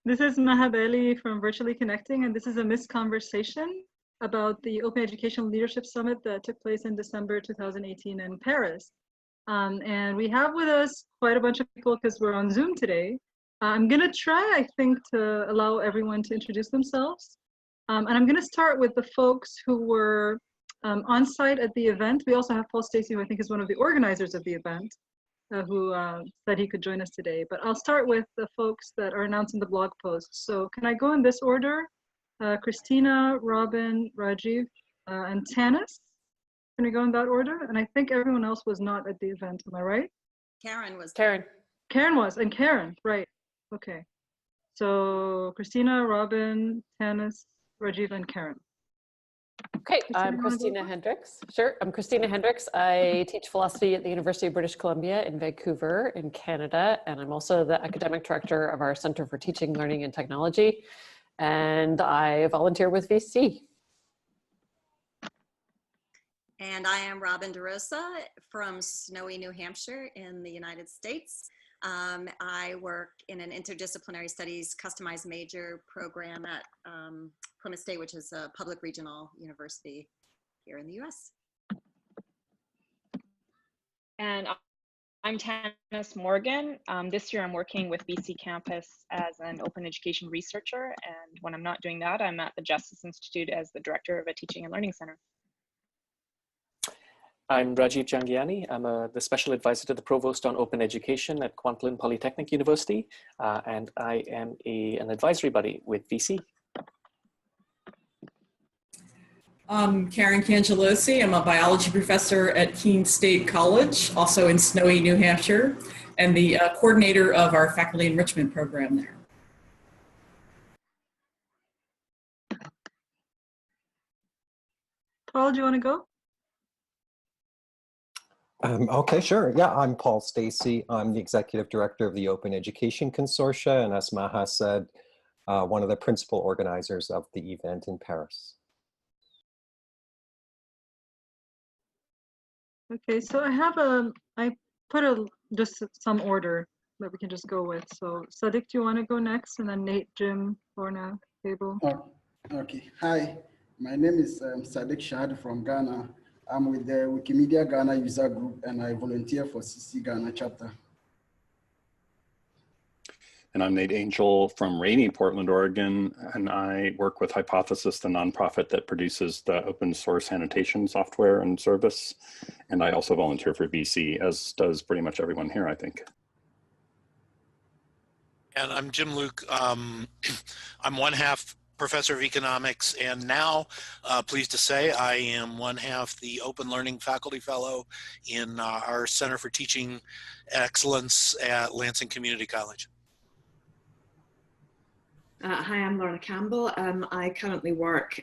This is Maha from Virtually Connecting, and this is a missed conversation about the Open Educational Leadership Summit that took place in December 2018 in Paris. And we have with us quite a bunch of people because we're on Zoom today. I'm gonna try, I think, to allow everyone to introduce themselves. And I'm gonna start with the folks who were on site at the event. We also have Paul Stacey, who I think is one of the organizers of the event, who said he could join us today. But I'll start with the folks that are announced in the blog post. So can I go in this order? Christina, Robin, Rajiv, and Tannis. Can we go in that order? And I think everyone else was not at the event, am I right? Karen was. Karen was, and Karen, right. Okay. So Christina, Robin, Tannis, Rajiv, and Karen. Okay, I'm Christina Hendricks. Sure, I'm Christina Hendricks. I teach philosophy at the University of British Columbia in Vancouver in Canada, and I'm also the academic director of our Center for Teaching, Learning, and Technology, and I volunteer with VC. And I am Robin DeRosa from snowy New Hampshire in the United States. I work in an interdisciplinary studies customized major program at Plymouth State, which is a public regional university here in the US. And I'm Tanja Morgan. This year I'm working with BC Campus as an open education researcher. And when I'm not doing that, I'm at the Justice Institute as the director of a teaching and learning center. I'm Rajiv Jhangiani. I'm the special advisor to the provost on open education at Kwantlen Polytechnic University, and I am an advisory buddy with VC. Karen Cangelosi. I'm a biology professor at Keene State College, also in snowy New Hampshire, and the coordinator of our faculty enrichment program there. Paul, do you want to go? Okay, sure. Yeah, I'm Paul Stacey. I'm the executive director of the Open Education Consortia, and as Maha said, one of the principal organizers of the event in Paris. Okay, so I put just some order that we can just go with. So Sadik, do you want to go next? And then Nate, Jim, Lorna, Campbell. Oh, okay. Hi, my name is Sadik Shahadu from Ghana. I'm with the Wikimedia Ghana user group and I volunteer for CC Ghana chapter. And I'm Nate Angell from Rainy, Portland, Oregon, and I work with Hypothesis, the nonprofit that produces the open source annotation software and service. And I also volunteer for VC, as does pretty much everyone here, I think. And I'm Jim Luke. I'm one half professor of economics, and now pleased to say I am one half the open learning faculty fellow in our Center for Teaching Excellence at Lansing Community College. Hi, I'm Lorna Campbell. I currently work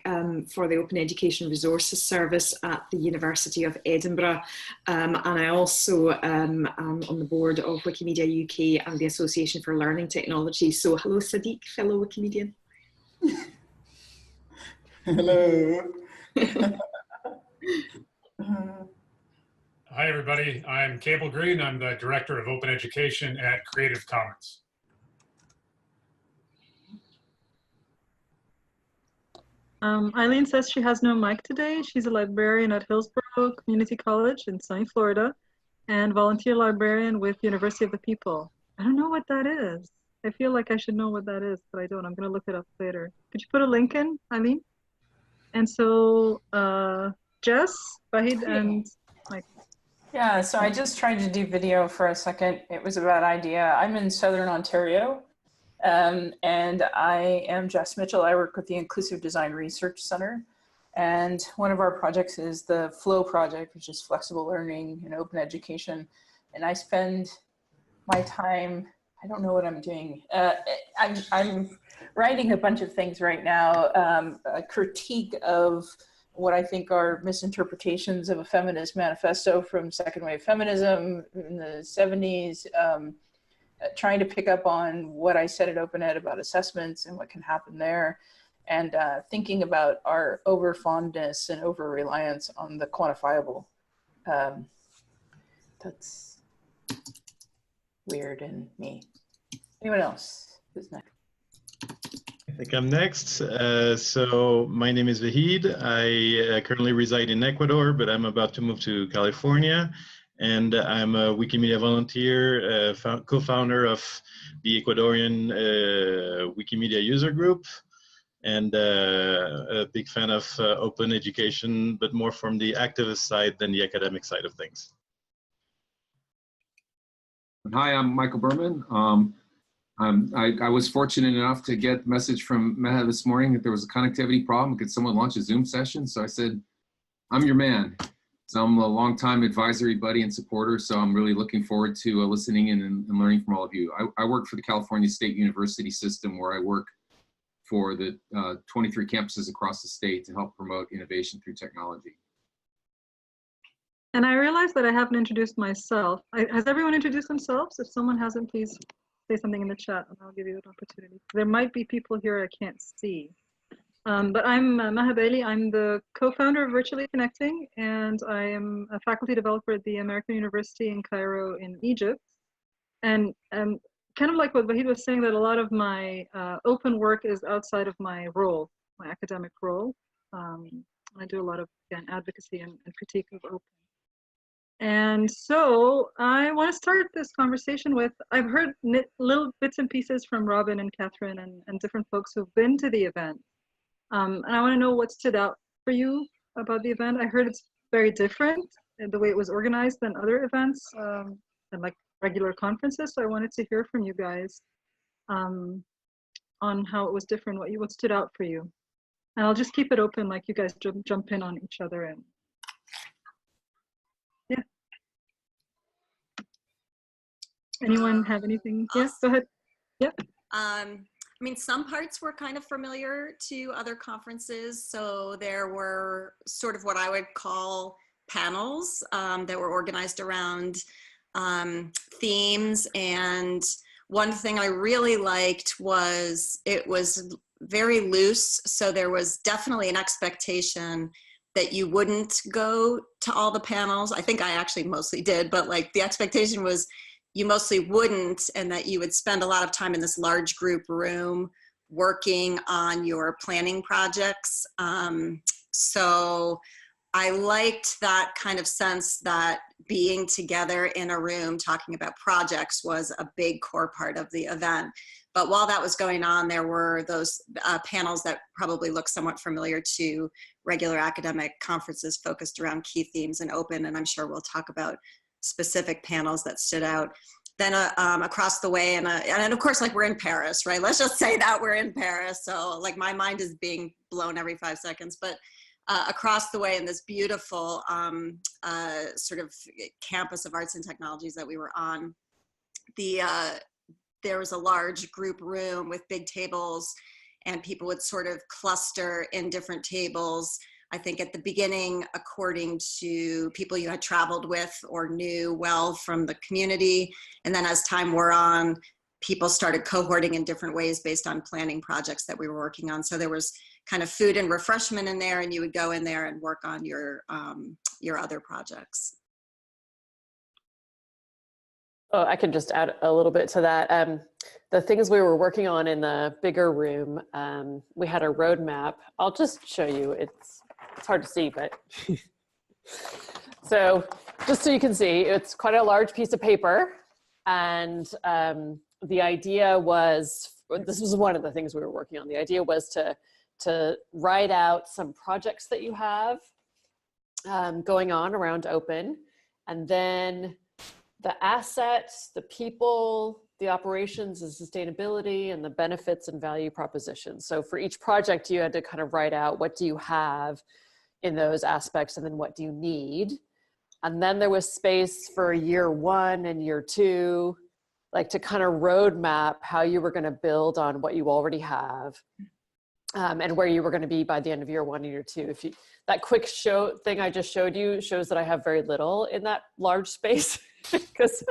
for the Open Education Resources Service at the University of Edinburgh, and I also am on the board of Wikimedia UK and the Association for Learning Technology. So hello Sadik, fellow Wikimedian. Hello. Hi, everybody. I'm Campbell Greene. I'm the Director of Open Education at Creative Commons. Eileen says she has no mic today. She's a librarian at Hillsborough Community College in sunny Florida and volunteer librarian with University of the People. I don't know what that is. I feel like I should know what that is, but I don't. I'm going to look it up later. Could you put a link in, Eileen? And so Jess, Vahid, and Mike. Yeah, so I just tried to do video for a second. It was a bad idea. I'm in Southern Ontario, and I am Jess Mitchell. I work with the Inclusive Design Research Center. And one of our projects is the FLOW project, which is flexible learning and open education. And I spend my time, I don't know what I'm doing. I'm writing a bunch of things right now, a critique of what I think are misinterpretations of a feminist manifesto from second wave feminism in the 70s, trying to pick up on what I said at Open Ed about assessments and what can happen there, and thinking about our over-fondness and over-reliance on the quantifiable. That's weird in me. Anyone else? Who's next? think I'm next. So my name is Vahid. I currently reside in Ecuador, but I'm about to move to California. And I'm a Wikimedia volunteer, co-founder of the Ecuadorian Wikimedia user group, and a big fan of open education, but more from the activist side than the academic side of things. Hi, I'm Michael Berman. I was fortunate enough to get a message from Maha this morning that there was a connectivity problem. Could someone launch a Zoom session? So I said, I'm your man. So I'm a longtime advisory buddy and supporter, so I'm really looking forward to listening in and learning from all of you. I work for the California State University system, where I work for the 23 campuses across the state to help promote innovation through technology. And I realized that I haven't introduced myself. Has everyone introduced themselves? If someone hasn't, please say something in the chat and I'll give you an opportunity. There might be people here I can't see. But I'm Maha. I'm the co-founder of Virtually Connecting, and I am a faculty developer at the American University in Cairo in Egypt. And kind of like what Vahid was saying, that a lot of my open work is outside of my role, my academic role. I do a lot of, again, advocacy and critique of open. And so I want to start this conversation with, I've heard little bits and pieces from Robin and Catherine and different folks who've been to the event. And I want to know what stood out for you about the event. I heard it's very different in the way it was organized than other events and like regular conferences. So I wanted to hear from you guys on how it was different, what stood out for you. And I'll just keep it open, like you guys jump in on each other. And yeah. Anyone have anything? Yes, go ahead. Yep. I mean, some parts were kind of familiar to other conferences. So there were sort of what I would call panels that were organized around themes. And one thing I really liked was it was very loose. So there was definitely an expectation that you wouldn't go to all the panels. I think I actually mostly did, but like the expectation was you mostly wouldn't, and that you would spend a lot of time in this large group room working on your planning projects. So I liked that kind of sense that being together in a room talking about projects was a big core part of the event. But while that was going on, there were those panels that probably look somewhat familiar to regular academic conferences focused around key themes and open, and I'm sure we'll talk about specific panels that stood out. Then across the way, and of course, like we're in Paris, right? Let's just say that we're in Paris. So like my mind is being blown every 5 seconds, but across the way in this beautiful sort of campus of arts and technologies that we were on, there was a large group room with big tables, and people would sort of cluster in different tables. I think at the beginning, according to people you had traveled with or knew well from the community. And then as time wore on, people started cohorting in different ways based on planning projects that we were working on. So there was kind of food and refreshment in there, and you would go in there and work on your other projects. Oh, I can just add a little bit to that. The things we were working on in the bigger room, we had a roadmap. I'll just show you. It's hard to see, but so just so you can see, it's quite a large piece of paper. And the idea was, this was one of the things we were working on. The idea was to write out some projects that you have going on around open, and then the assets, the people, the operations and sustainability, and the benefits and value propositions. So for each project, you had to kind of write out what do you have in those aspects, and then what do you need. And then there was space for year 1 and year 2, like to kind of roadmap how you were going to build on what you already have, and where you were going to be by the end of year 1 and year 2. If you, that quick show thing I just showed you shows that I have very little in that large space because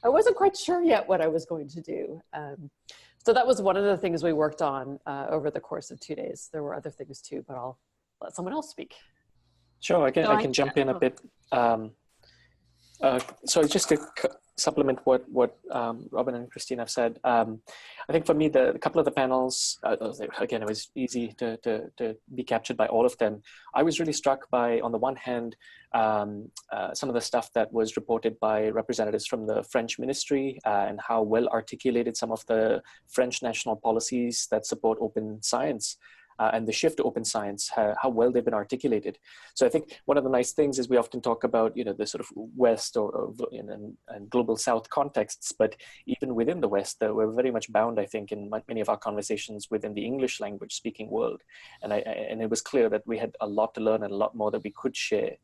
I wasn't quite sure yet what I was going to do. So that was one of the things we worked on over the course of 2 days. There were other things too, but I'll let someone else speak. Sure, I can jump in a bit. So just supplement what Robin and Christine have said. I think for me, a couple of the panels, again, it was easy to be captured by all of them. I was really struck by, on the one hand, some of the stuff that was reported by representatives from the French ministry and how well articulated some of the French national policies that support open science and the shift to open science, how well they've been articulated. So I think one of the nice things is we often talk about, the sort of West and global South contexts, but even within the West, we're very much bound, I think, in many of our conversations within the English language speaking world. And it was clear that we had a lot to learn and a lot more that we could share.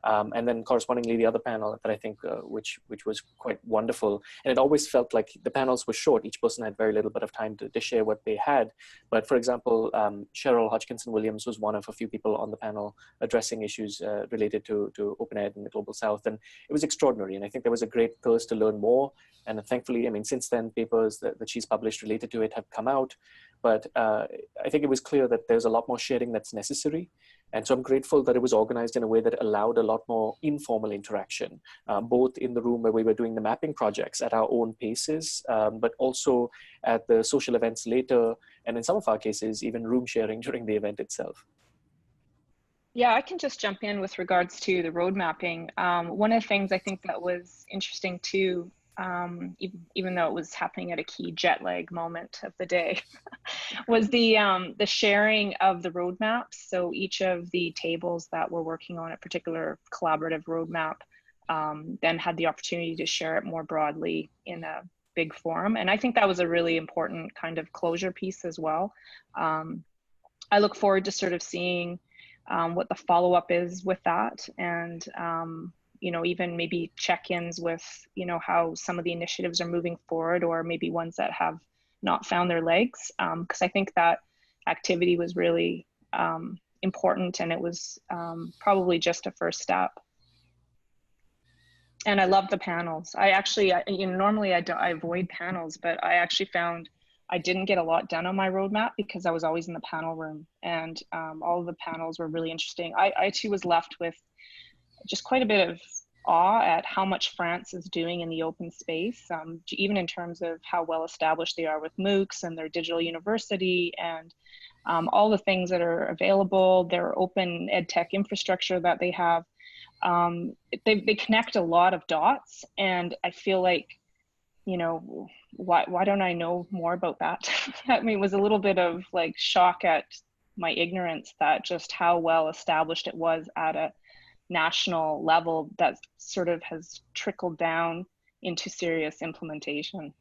And then correspondingly, the other panel that I think, which was quite wonderful. And it always felt like the panels were short. Each person had very little bit of time to share what they had. But for example, Cheryl Hodgkinson Williams was one of a few people on the panel addressing issues related to open ed in the Global South. And it was extraordinary. And I think there was a great thirst to learn more. And thankfully, I mean, since then, papers that she's published related to it have come out. But I think it was clear that there's a lot more sharing that's necessary. And so I'm grateful that it was organized in a way that allowed a lot more informal interaction, both in the room where we were doing the mapping projects at our own paces, but also at the social events later, and in some of our cases, even room sharing during the event itself. Yeah, I can just jump in with regards to the road mapping. One of the things I think that was interesting too, even though it was happening at a key jet lag moment of the day, was the sharing of the roadmaps. So each of the tables that were working on a particular collaborative roadmap then had the opportunity to share it more broadly in a big forum. And I think that was a really important kind of closure piece as well. I look forward to sort of seeing what the follow-up is with that, and even maybe check-ins with, how some of the initiatives are moving forward, or maybe ones that have not found their legs. Because I think that activity was really important, and it was probably just a first step. And I love the panels. I actually, normally I avoid panels, but I actually found I didn't get a lot done on my roadmap because I was always in the panel room, and all of the panels were really interesting. I too was left with just quite a bit of awe at how much France is doing in the open space, even in terms of how well established they are with MOOCs and their digital university and all the things that are available, their open ed tech infrastructure that they have. They connect a lot of dots, and I feel like, why don't I know more about that? I mean, it was a little bit of like shock at my ignorance that just how well established it was at a national level that sort of has trickled down into serious implementation.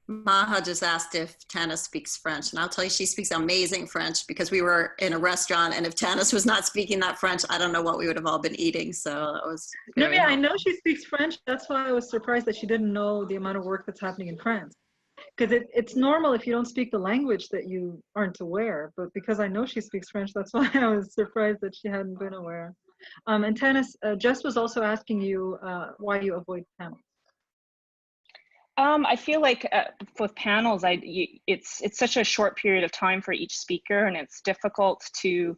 Maha just asked if Tannis speaks French, and I'll tell you she speaks amazing French, because we were in a restaurant, and if Tannis was not speaking that French, I don't know what we would have all been eating. So it was very I know she speaks French. That's why I was surprised that she didn't know the amount of work that's happening in France. Because it's normal if you don't speak the language that you aren't aware, but because I know she speaks French, that's why I was surprised that she hadn't been aware. And Tannis, Jess was also asking you why you avoid panels. I feel like with panels, it's such a short period of time for each speaker, and it's difficult to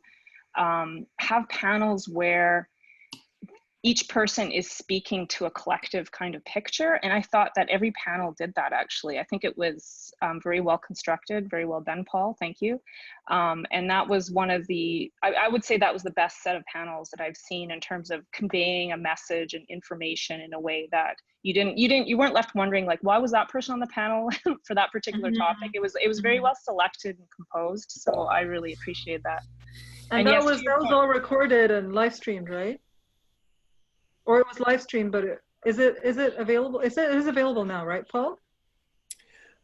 have panels where each person is speaking to a collective kind of picture. And I thought that every panel did that, actually. I think it was very well constructed, very well done, Paul, thank you. And that was one of the, I would say that was the best set of panels that I've seen in terms of conveying a message and information in a way that you weren't left wondering, like, why was that person on the panel for that particular topic? It was very well selected and composed. So I really appreciate that. And that was all recorded and live streamed, right? Or it was live streamed, but is it available? It is available now, right, Paul?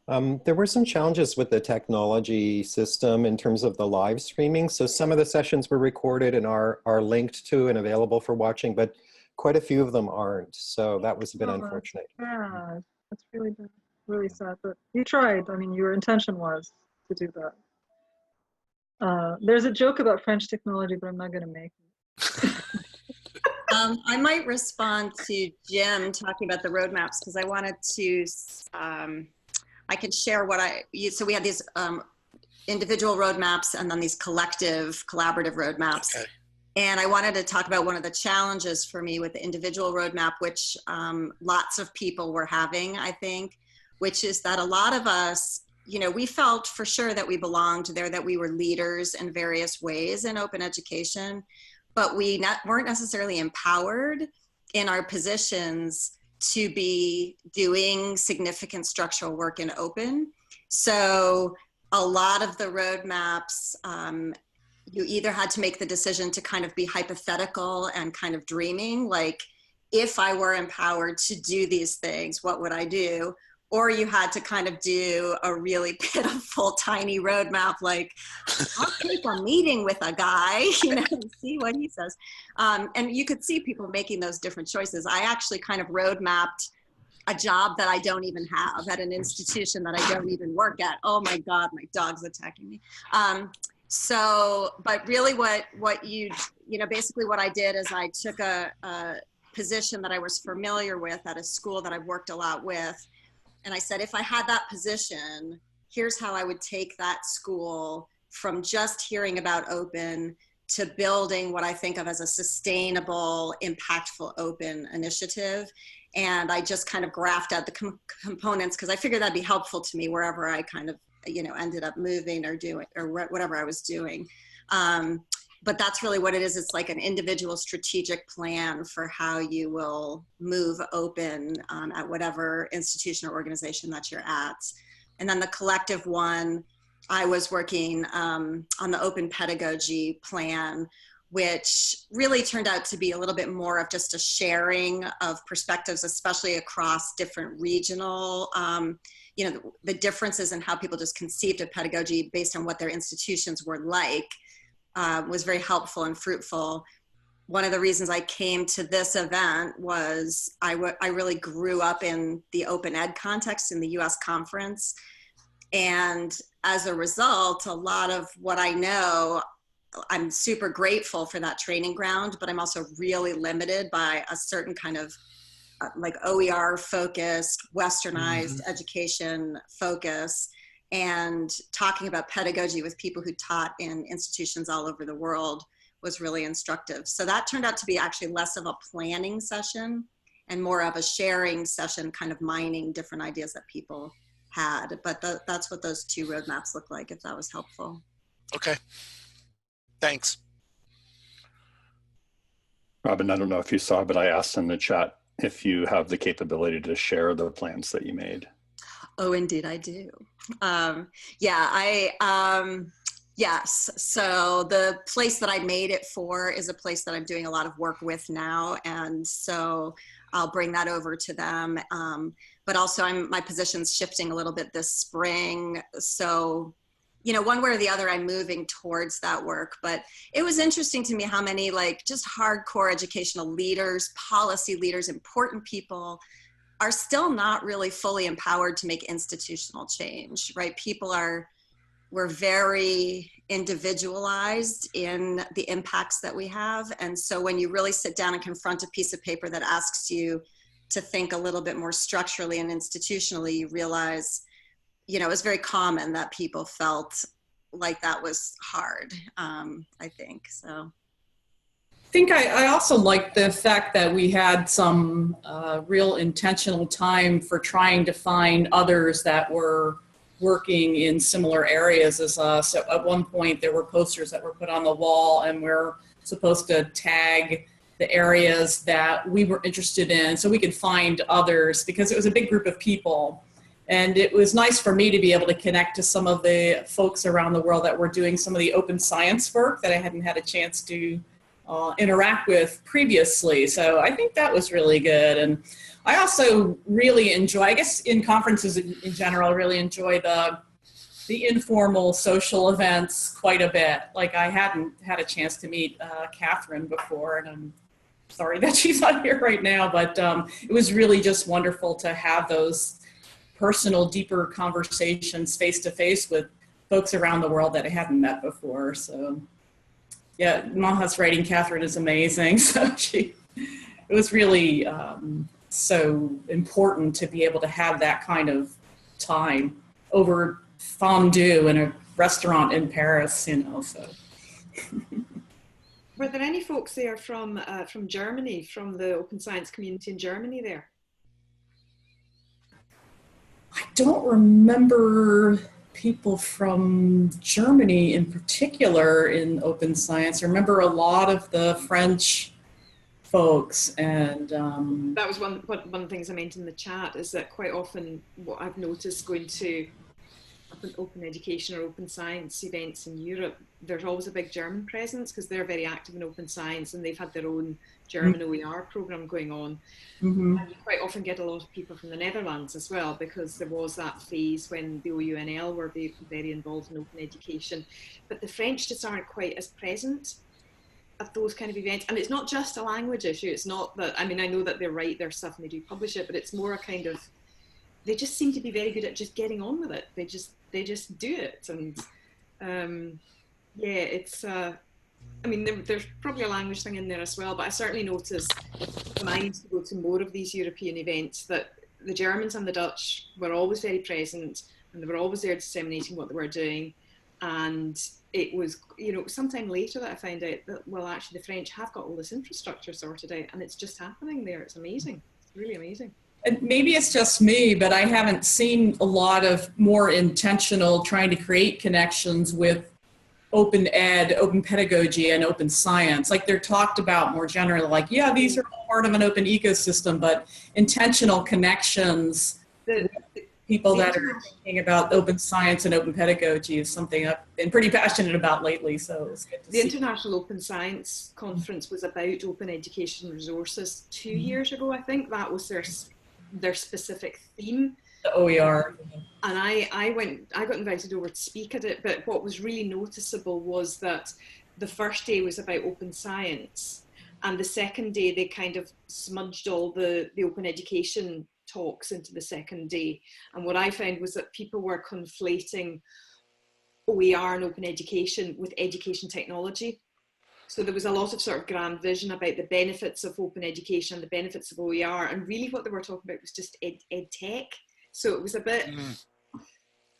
There were some challenges with the technology system in terms of the live streaming. So some of the sessions were recorded and are linked to and available for watching, but quite a few of them aren't. So that was a bit unfortunate. Yeah, that's really bad, really sad. But you tried. I mean, your intention was to do that. There's a joke about French technology, but I'm not going to make it. I might respond to Jim talking about the roadmaps, because I wanted to, I could share what so we had these individual roadmaps and then these collective collaborative roadmaps. Okay. And I wanted to talk about one of the challenges for me with the individual roadmap, which lots of people were having, I think, which is that a lot of us, we felt for sure that we belonged there, that we were leaders in various ways in open education, but we weren't necessarily empowered in our positions to be doing significant structural work in open. So a lot of the roadmaps, you either had to make the decision to kind of be hypothetical and kind of dreaming, like, if I were empowered to do these things, what would I do? Or you had to kind of do a really pitiful, tiny roadmap, like, I'll take a meeting with a guy, and see what he says. And you could see people making those different choices. I actually kind of roadmapped a job that I don't even have at an institution that I don't even work at. Oh my God, my dog's attacking me. But really basically what I did is I took a position that I was familiar with at a school that I've worked a lot with. And I said, if I had that position, here's how I would take that school from just hearing about open to building what I think of as a sustainable, impactful open initiative. And I just kind of graphed out the components because I figured that'd be helpful to me wherever I kind of, ended up moving or doing, or whatever I was doing. But that's really what it is. It's like an individual strategic plan for how you will move open at whatever institution or organization that you're at. And then the collective one, I was working on the open pedagogy plan, which really turned out to be a little bit more of just a sharing of perspectives, especially across different regional, the differences in how people just conceived of pedagogy based on what their institutions were like. Was very helpful and fruitful. One of the reasons I came to this event was I really grew up in the open ed context in the US conference. And as a result, a lot of what I know, I'm super grateful for that training ground, but I'm also really limited by a certain kind of like OER focused, westernized education focus. And talking about pedagogy with people who taught in institutions all over the world was really instructive. So that turned out to be actually less of a planning session and more of a sharing session, kind of mining different ideas that people had. But that's what those two roadmaps look like, if that was helpful. Okay, thanks. Robin, I don't know if you saw, but I asked in the chat if you have the capability to share the plans that you made. Oh, indeed, I do. Yes. So the place that I made it for is a place that I'm doing a lot of work with now. And so I'll bring that over to them. But also my position's shifting a little bit this spring. So, one way or the other, I'm moving towards that work. But it was interesting to me how many just hardcore educational leaders, policy leaders, important people are still not really fully empowered to make institutional change, right? We're very individualized in the impacts that we have. And so when you really sit down and confront a piece of paper that asks you to think a little bit more structurally and institutionally, you realize, it was very common that people felt like that was hard, I think, so. I think I also liked the fact that we had some real intentional time for trying to find others that were working in similar areas as us. So at one point there were posters that were put on the wall and we're supposed to tag the areas that we were interested in so we could find others, because it was a big group of people. And it was nice for me to be able to connect to some of the folks around the world that were doing some of the open science work that I hadn't had a chance to interact with previously. So I think that was really good. And I also really enjoy, I guess in conferences in general, I really enjoy the informal social events quite a bit. Like I hadn't had a chance to meet Catherine before, and I'm sorry that she's not here right now, but it was really just wonderful to have those personal, deeper conversations face-to-face with folks around the world that I hadn't met before. So yeah, Maha's writing Catherine is amazing. So it was really so important to be able to have that kind of time over fondue in a restaurant in Paris, so. Were there any folks there from Germany, from the open science community in Germany there? I don't remember people from Germany in particular in open science. I remember a lot of the French folks, and that was one of the things I mentioned in the chat, is that quite often what I've noticed going to open education or open science events in Europe, there's always a big German presence because they're very active in open science and they've had their own German OER program going on. And you quite often get a lot of people from the Netherlands as well, because there was that phase when the OUNL were very involved in open education. But the French just aren't quite as present at those kind of events. And it's not just a language issue. It's not that, I mean, I know that they write their stuff and they do publish it, but it's more a kind of, they just seem to be very good at just getting on with it. They just do it. And yeah, it's, I mean, there's probably a language thing in there as well, but I certainly noticed when I used to go to more of these European events that the Germans and the Dutch were always very present, and they were always there disseminating what they were doing. And it was, you know, sometime later that I found out that, well, actually the French have got all this infrastructure sorted out, and it's just happening there. It's amazing. It's really amazing. And maybe it's just me, but I haven't seen a lot of more intentional trying to create connections with open ed, open pedagogy, and open science. Like they're talked about more generally, like, yeah, these are all part of an open ecosystem, but intentional connections with people that are thinking about open science and open pedagogy is something I've been pretty passionate about lately. So it's good to the see. International Open Science Conference was about open education resources 2 years ago, I think. That was their specific theme. The OER. And I got invited over to speak at it, but what was really noticeable was that the first day was about open science, and the second day they kind of smudged all the open education talks into the second day. And what I found was that people were conflating OER and open education with education technology. So there was a lot of sort of grand vision about the benefits of open education and the benefits of OER, and really what they were talking about was just ed tech. So it was a bit,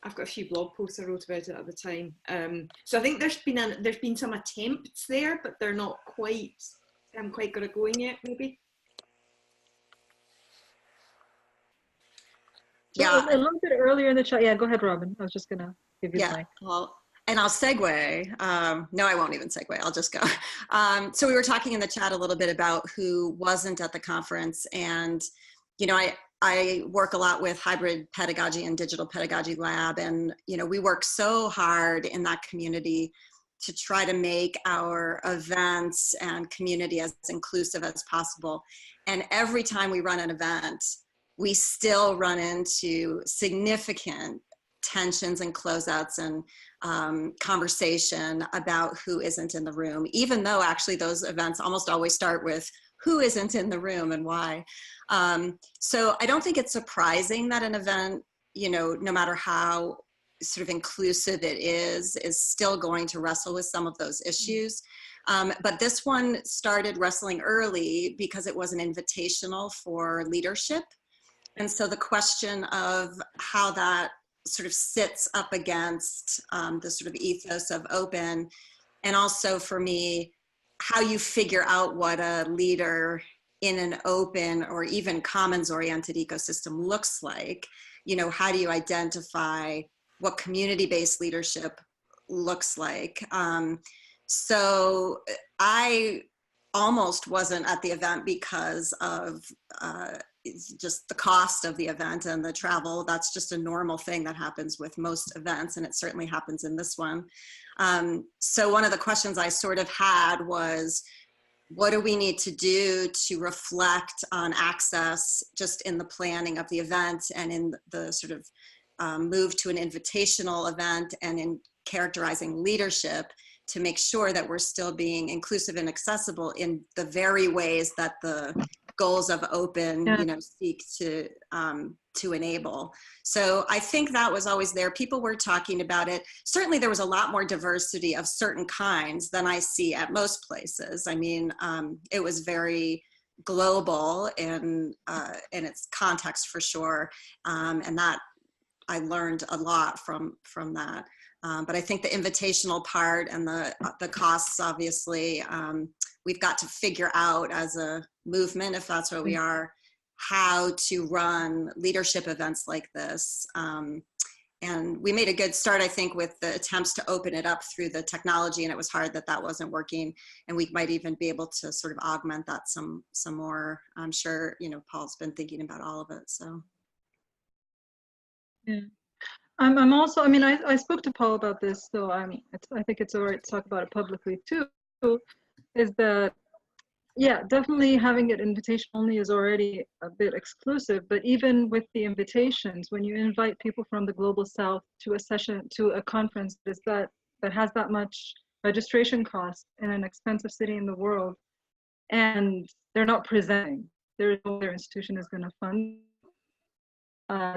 I've got a few blog posts I wrote about it at the time. So I think there's been some attempts there, but they're not quite, they haven't quite got it going yet, maybe. Yeah, a little bit earlier in the chat. Yeah, go ahead, Robin. I was just gonna give you the mic. Well, and I'll segue. No, I won't even segue. I'll just go. So we were talking in the chat a little bit about who wasn't at the conference, and you know, I work a lot with hybrid pedagogy and digital pedagogy lab, and you know, we work so hard in that community to try to make our events and community as inclusive as possible. And every time we run an event, we still run into significant tensions and closeouts and conversation about who isn't in the room, even though actually those events almost always start with who isn't in the room and why. So I don't think it's surprising that an event, you know, no matter how sort of inclusive it is still going to wrestle with some of those issues. But this one started wrestling early because it was an invitational for leadership. And so the question of how that sort of sits up against the sort of ethos of open, and also for me, how you figure out what a leader in an open or even commons oriented ecosystem looks like. You know, how do you identify what community-based leadership looks like? So I almost wasn't at the event because of just the cost of the event and the travel. That's just a normal thing that happens with most events, and it certainly happens in this one. So one of the questions I sort of had was, what do we need to do to reflect on access just in the planning of the event and in the sort of move to an invitational event and in characterizing leadership to make sure that we're still being inclusive and accessible in the very ways that the goals of open, you know, seek to enable. So I think that was always there. People were talking about it. Certainly there was a lot more diversity of certain kinds than I see at most places. I mean, it was very global in its context for sure. And that I learned a lot from that. But I think the invitational part and the costs, obviously, we've got to figure out as a movement, if that's where we are, how to run leadership events like this. And we made a good start, I think, with the attempts to open it up through the technology, and it was hard that that wasn't working. And we might even be able to sort of augment that some more. I'm sure, you know, Paul's been thinking about all of it, so. Yeah. I'm also, I mean, I spoke to Paul about this, so I think it's all right to talk about it publicly too, is that, yeah, definitely having it invitation only is already a bit exclusive, but even with the invitations, when you invite people from the global south to a session, to a conference that has that much registration cost in an expensive city in the world, and they're not presenting, their institution is going to fund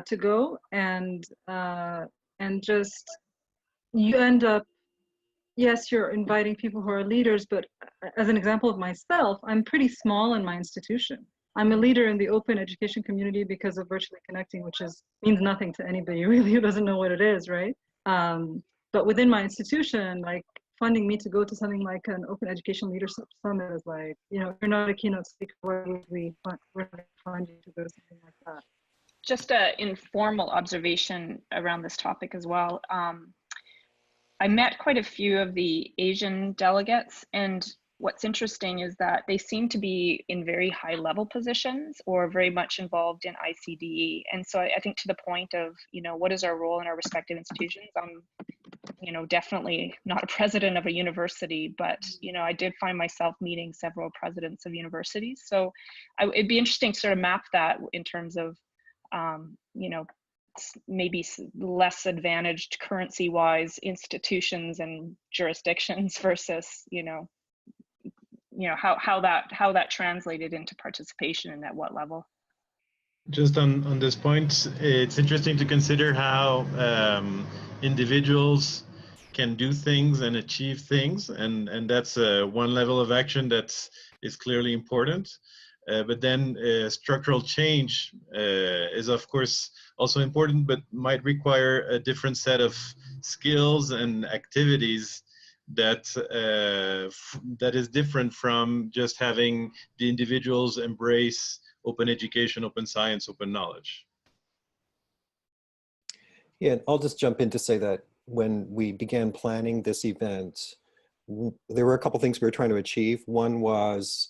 to go, and just, you end up, yes, you're inviting people who are leaders, but as an example of myself, I'm pretty small in my institution. I'm a leader in the open education community because of virtually connecting, which means nothing to anybody really who doesn't know what it is, right? But within my institution, like, funding me to go to something like an open education leadership summit is like, you know, if you're not a keynote speaker, why would we're not going to fund you to go to something like that? Just an informal observation around this topic as well. I met quite a few of the Asian delegates, and what's interesting is that they seem to be in very high level positions or very much involved in ICDE. And so I think to the point of, you know, what is our role in our respective institutions? I'm, you know, definitely not a president of a university, but, you know, I did find myself meeting several presidents of universities. So it'd be interesting to sort of map that in terms of, you know, maybe less advantaged currency-wise institutions and jurisdictions versus, you know how that translated into participation and at what level. Just on this point, it's interesting to consider how individuals can do things and achieve things, and that's one level of action that is clearly important. But then structural change is, of course, also important, but might require a different set of skills and activities that is different from just having the individuals embrace open education, open science, open knowledge. Yeah, I'll just jump in to say that when we began planning this event, there were a couple things we were trying to achieve. One was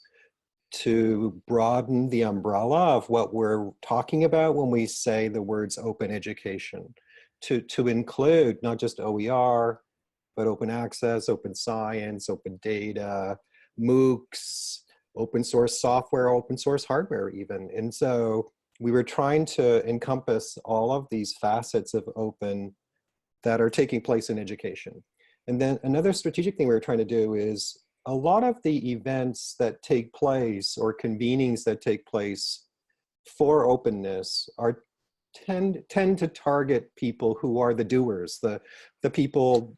to broaden the umbrella of what we're talking about when we say the words open education, to include not just OER, but open access, open science, open data, MOOCs, open source software, open source hardware even. And so we were trying to encompass all of these facets of open that are taking place in education. And then another strategic thing we were trying to do is a lot of the events that take place or convenings that take place for openness tend to target people who are the doers, the people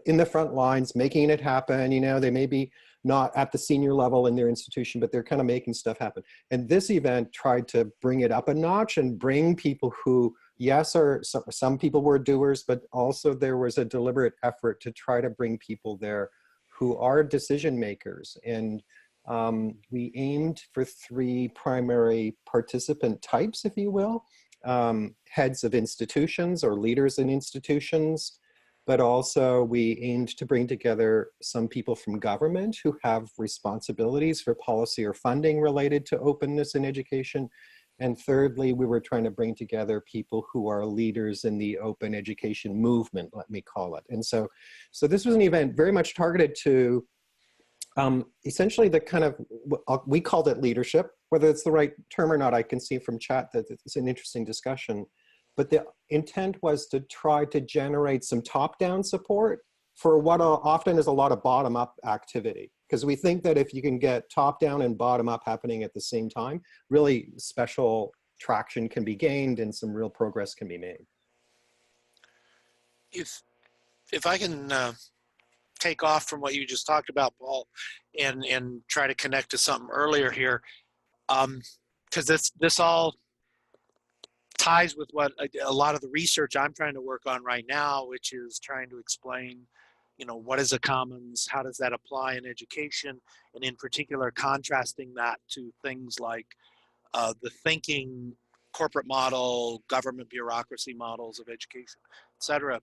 in the front lines making it happen. You know, they may be not at the senior level in their institution, but they're kind of making stuff happen. And this event tried to bring it up a notch and bring people who, yes, some people were doers, but also there was a deliberate effort to try to bring people there who are decision makers. And we aimed for 3 primary participant types, if you will. Heads of institutions or leaders in institutions, but also we aimed to bring together some people from government who have responsibilities for policy or funding related to openness in education. And thirdly, we were trying to bring together people who are leaders in the open education movement, let me call it. And so this was an event very much targeted to essentially the kind of, we called it leadership. Whether it's the right term or not, I can see from chat that it's an interesting discussion. But the intent was to try to generate some top-down support for what often is a lot of bottom-up activity. Because we think that if you can get top-down and bottom-up happening at the same time, really special traction can be gained and some real progress can be made. If I can take off from what you just talked about, Paul, and try to connect to something earlier here, because this all ties with what a lot of the research I'm trying to work on right now, which is trying to explain, you know, what is a commons, how does that apply in education, and in particular contrasting that to things like the thinking corporate model, government bureaucracy models of education, et cetera.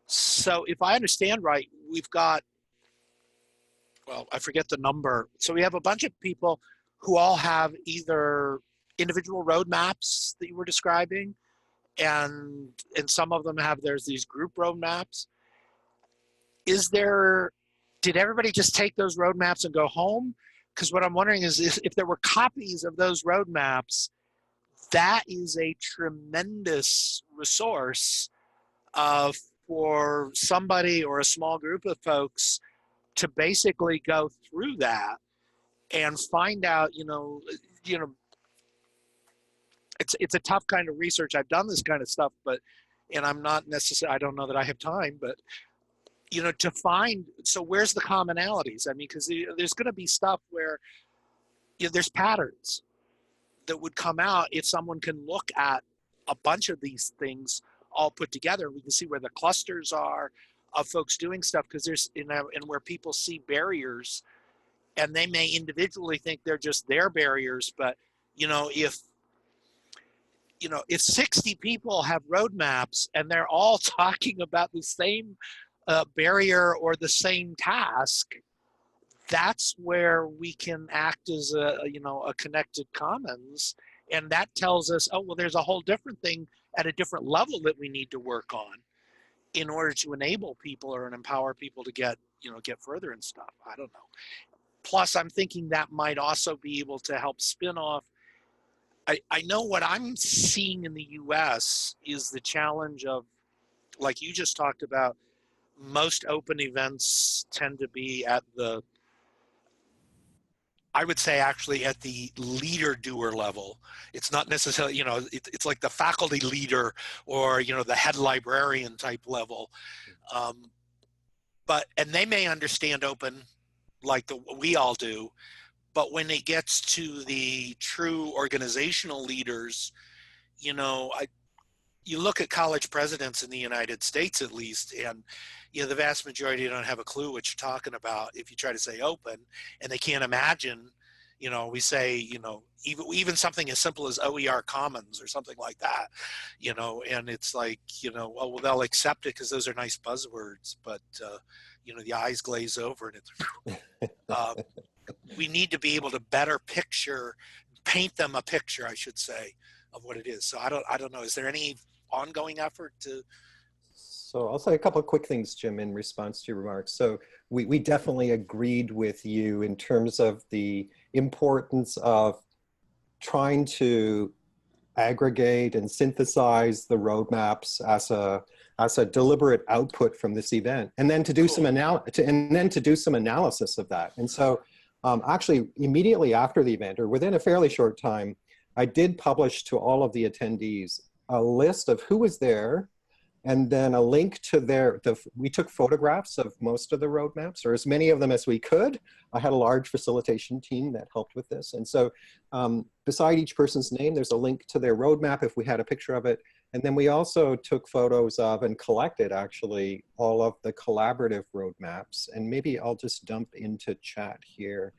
So if I understand right, we've got, well, I forget the number. So we have a bunch of people who all have either individual roadmaps that you were describing, and some of them have, there's these group roadmaps. Did everybody just take those roadmaps and go home? Because what I'm wondering is if there were copies of those roadmaps, that is a tremendous resource for somebody or a small group of folks to basically go through that and find out, it's a tough kind of research. I've done this kind of stuff, and I'm not necessarily, I don't know that I have time, but to find, so where's the commonalities? I mean, because there's going to be stuff where there's patterns that would come out if someone can look at a bunch of these things all put together. We can see where the clusters are of folks doing stuff, because there's, and where people see barriers, and they may individually think they're just their barriers, but if 60 people have roadmaps and they're all talking about the same barrier or the same task, that's where we can act as a connected commons. And that tells us, oh, well, there's a whole different thing at a different level that we need to work on in order to enable people or empower people to get further and stuff. I don't know. Plus, I'm thinking that might also be able to help spin off. I know what I'm seeing in the US is the challenge of, like you just talked about, most open events tend to be at the, I would say actually at the leader-doer level. It's not necessarily, it's like the faculty leader or, the head librarian type level. And they may understand open like we all do, but when it gets to the true organizational leaders, you look at college presidents in the United States, at least, and the vast majority don't have a clue what you're talking about if you try to say open, and they can't imagine. We say, even something as simple as OER Commons or something like that, and it's like, oh, well, they'll accept it because those are nice buzzwords, but the eyes glaze over, and it's. We need to be able to better paint them a picture, I should say, of what it is. So I don't know. Is there any ongoing effort to? So I'll say a couple of quick things, Jim, in response to your remarks. So we definitely agreed with you in terms of the importance of trying to aggregate and synthesize the roadmaps as a deliberate output from this event, and then to do some analysis of that. And so actually immediately after the event, or within a fairly short time, I did publish to all of the attendees a list of who was there, and then a link to we took photographs of most of the roadmaps, or as many of them as we could. I had a large facilitation team that helped with this. And so beside each person's name, there's a link to their roadmap if we had a picture of it. And then we also took photos of and collected actually all of the collaborative roadmaps. And maybe I'll just dump into chat here.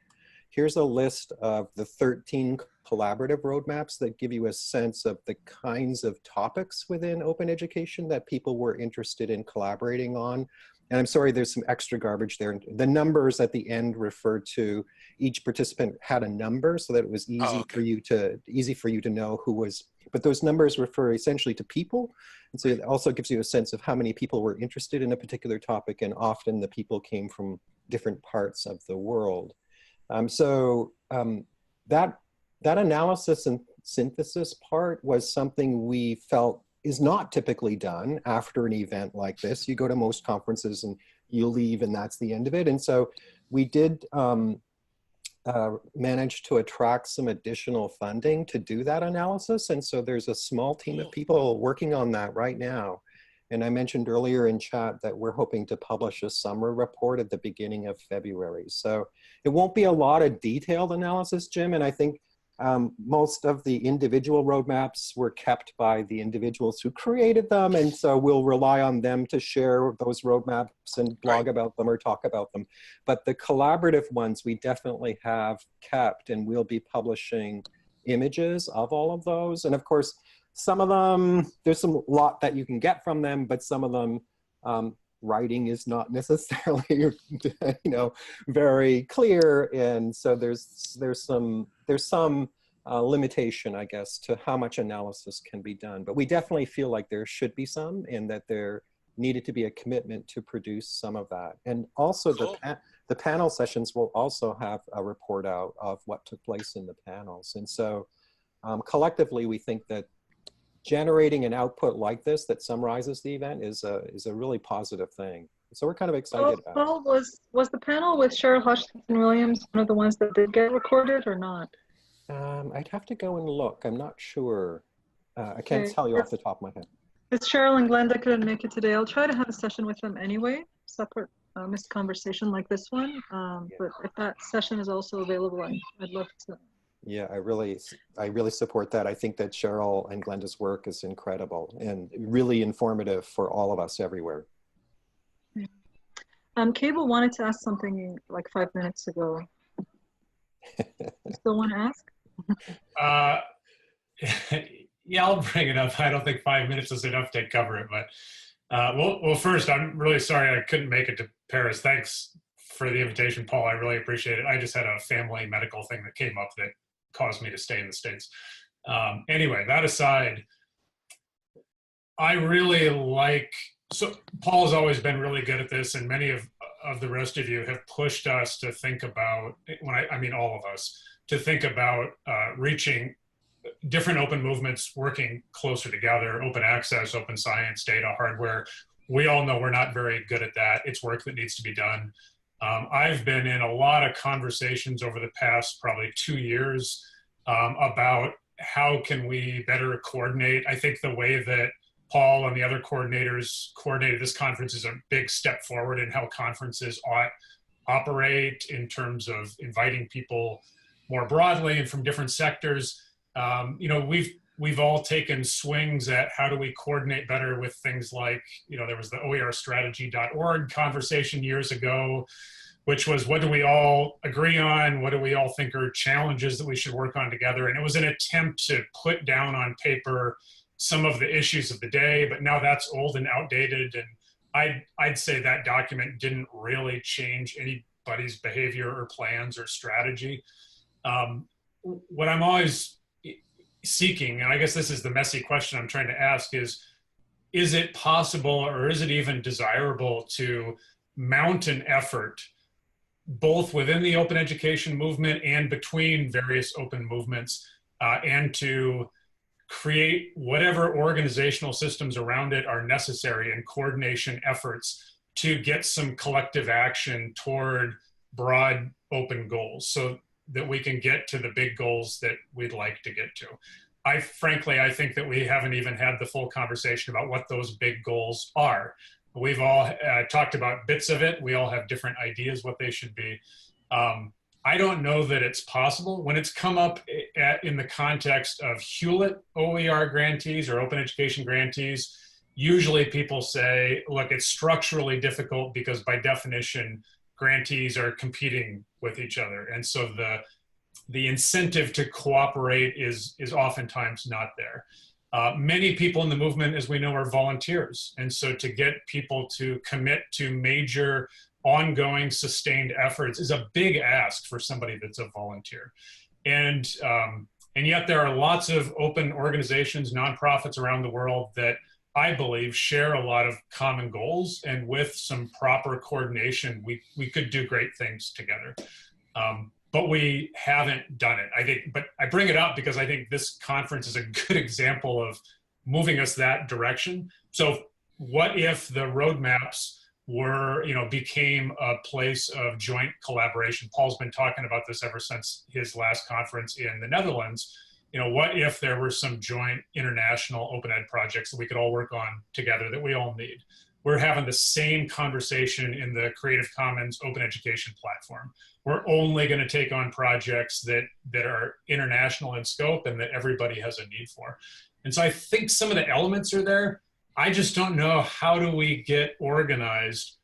Here's a list of the 13 collaborative roadmaps that give you a sense of the kinds of topics within open education that people were interested in collaborating on. And I'm sorry, there's some extra garbage there. The numbers at the end refer to each participant had a number so that it was easy for you to know who was, but those numbers refer essentially to people. And so it also gives you a sense of how many people were interested in a particular topic, and often the people came from different parts of the world. That analysis and synthesis part was something we felt is not typically done after an event like this. You go to most conferences and you leave and that's the end of it. And so we did manage to attract some additional funding to do that analysis. And so there's a small team of people working on that right now. And I mentioned earlier in chat that we're hoping to publish a summer report at the beginning of February. So it won't be a lot of detailed analysis, Jim. And I think Most of the individual roadmaps were kept by the individuals who created them, and so we'll rely on them to share those roadmaps and blog about them or talk about them. But the collaborative ones we definitely have kept, and we'll be publishing images of all of those. And of course, some of them, there's some lot that you can get from them, but some of them, writing is not necessarily, you know, very clear, and so there's some limitation, I guess, to how much analysis can be done. But we definitely feel like there should be some, and that there needed to be a commitment to produce some of that. And also the panel sessions will also have a report out of what took place in the panels. And so collectively, we think that generating an output like this that summarizes the event is a really positive thing. So we're kind of excited about it. Paul, was the panel with Sherwin Williams one of the ones that did get recorded or not? I'd have to go and look. I'm not sure. I can't tell you off the top of my head. It's Cheryl and Glenda couldn't make it today. I'll try to have a session with them anyway, separate missed conversation like this one. But if that session is also available, I'd love to. Yeah, I really support that. I think that Cheryl and Glenda's work is incredible and really informative for all of us everywhere. Cable wanted to ask something like 5 minutes ago. You still want to ask? Yeah, I'll bring it up. I don't think 5 minutes is enough to cover it, but well, first, I'm really sorry I couldn't make it to Paris. Thanks for the invitation, Paul. I really appreciate it. I just had a family medical thing that came up that caused me to stay in the States. Anyway, that aside, I really so Paul has always been really good at this, and many of the rest of you have pushed us to think about, I mean all of us, to think about reaching different open movements, working closer together, open access, open science, data, hardware. We all know we're not very good at that. It's work that needs to be done. I've been in a lot of conversations over the past probably 2 years about how can we better coordinate. I think the way that Paul and the other coordinators coordinated this conference is a big step forward in how conferences ought operate in terms of inviting people more broadly and from different sectors. You know, we've all taken swings at how do we coordinate better with things like, you know, there was the oerstrategy.org conversation years ago, which was what do we all agree on? What do we all think are challenges that we should work on together? And it was an attempt to put down on paper some of the issues of the day, but now that's old and outdated. And I'd say that document didn't really change anybody's behavior or plans or strategy. What I'm always seeking, and I guess this is the messy question I'm trying to ask, is it possible or is it even desirable to mount an effort both within the open education movement and between various open movements and to create whatever organizational systems around it are necessary and coordination efforts to get some collective action toward broad open goals so that we can get to the big goals that we'd like to get to. Frankly, I think that we haven't even had the full conversation about what those big goals are. We've all talked about bits of it. We all have different ideas what they should be. I don't know that it's possible. When it's come up in the context of Hewlett OER grantees or open education grantees, usually people say, look, it's structurally difficult because by definition, grantees are competing with each other. And so the incentive to cooperate is oftentimes not there. Many people in the movement, as we know, are volunteers. And so to get people to commit to major ongoing sustained efforts is a big ask for somebody that's a volunteer. And yet there are lots of open organizations, nonprofits around the world that I believe share a lot of common goals, and with some proper coordination, we could do great things together. But we haven't done it. I think, but I bring it up because I think this conference is a good example of moving us that direction. So what if the roadmaps were, became a place of joint collaboration? Paul's been talking about this ever since his last conference in the Netherlands. What if there were some joint international open ed projects that we could all work on together that we all need? we're having the same conversation in the Creative Commons open education platform. We're only going to take on projects that are international in scope and that everybody has a need for. And so I think some of the elements are there. I just don't know, how do we get organized?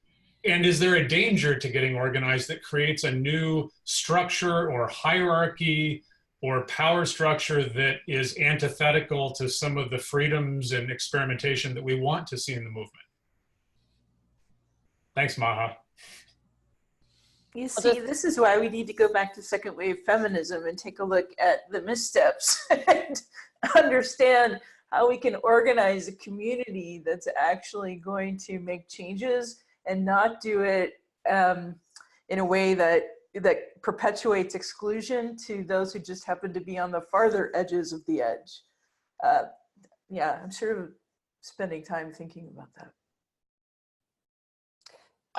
And is there a danger to getting organized that creates a new structure or hierarchy or power structure that is antithetical to some of the freedoms and experimentation that we want to see in the movement? Thanks, Maha. You see, this is why we need to go back to second wave feminism and take a look at the missteps and understand how we can organize a community that's actually going to make changes and not do it in a way that perpetuates exclusion to those who just happen to be on the farther edges of the edge. Yeah, I'm sort of spending time thinking about that.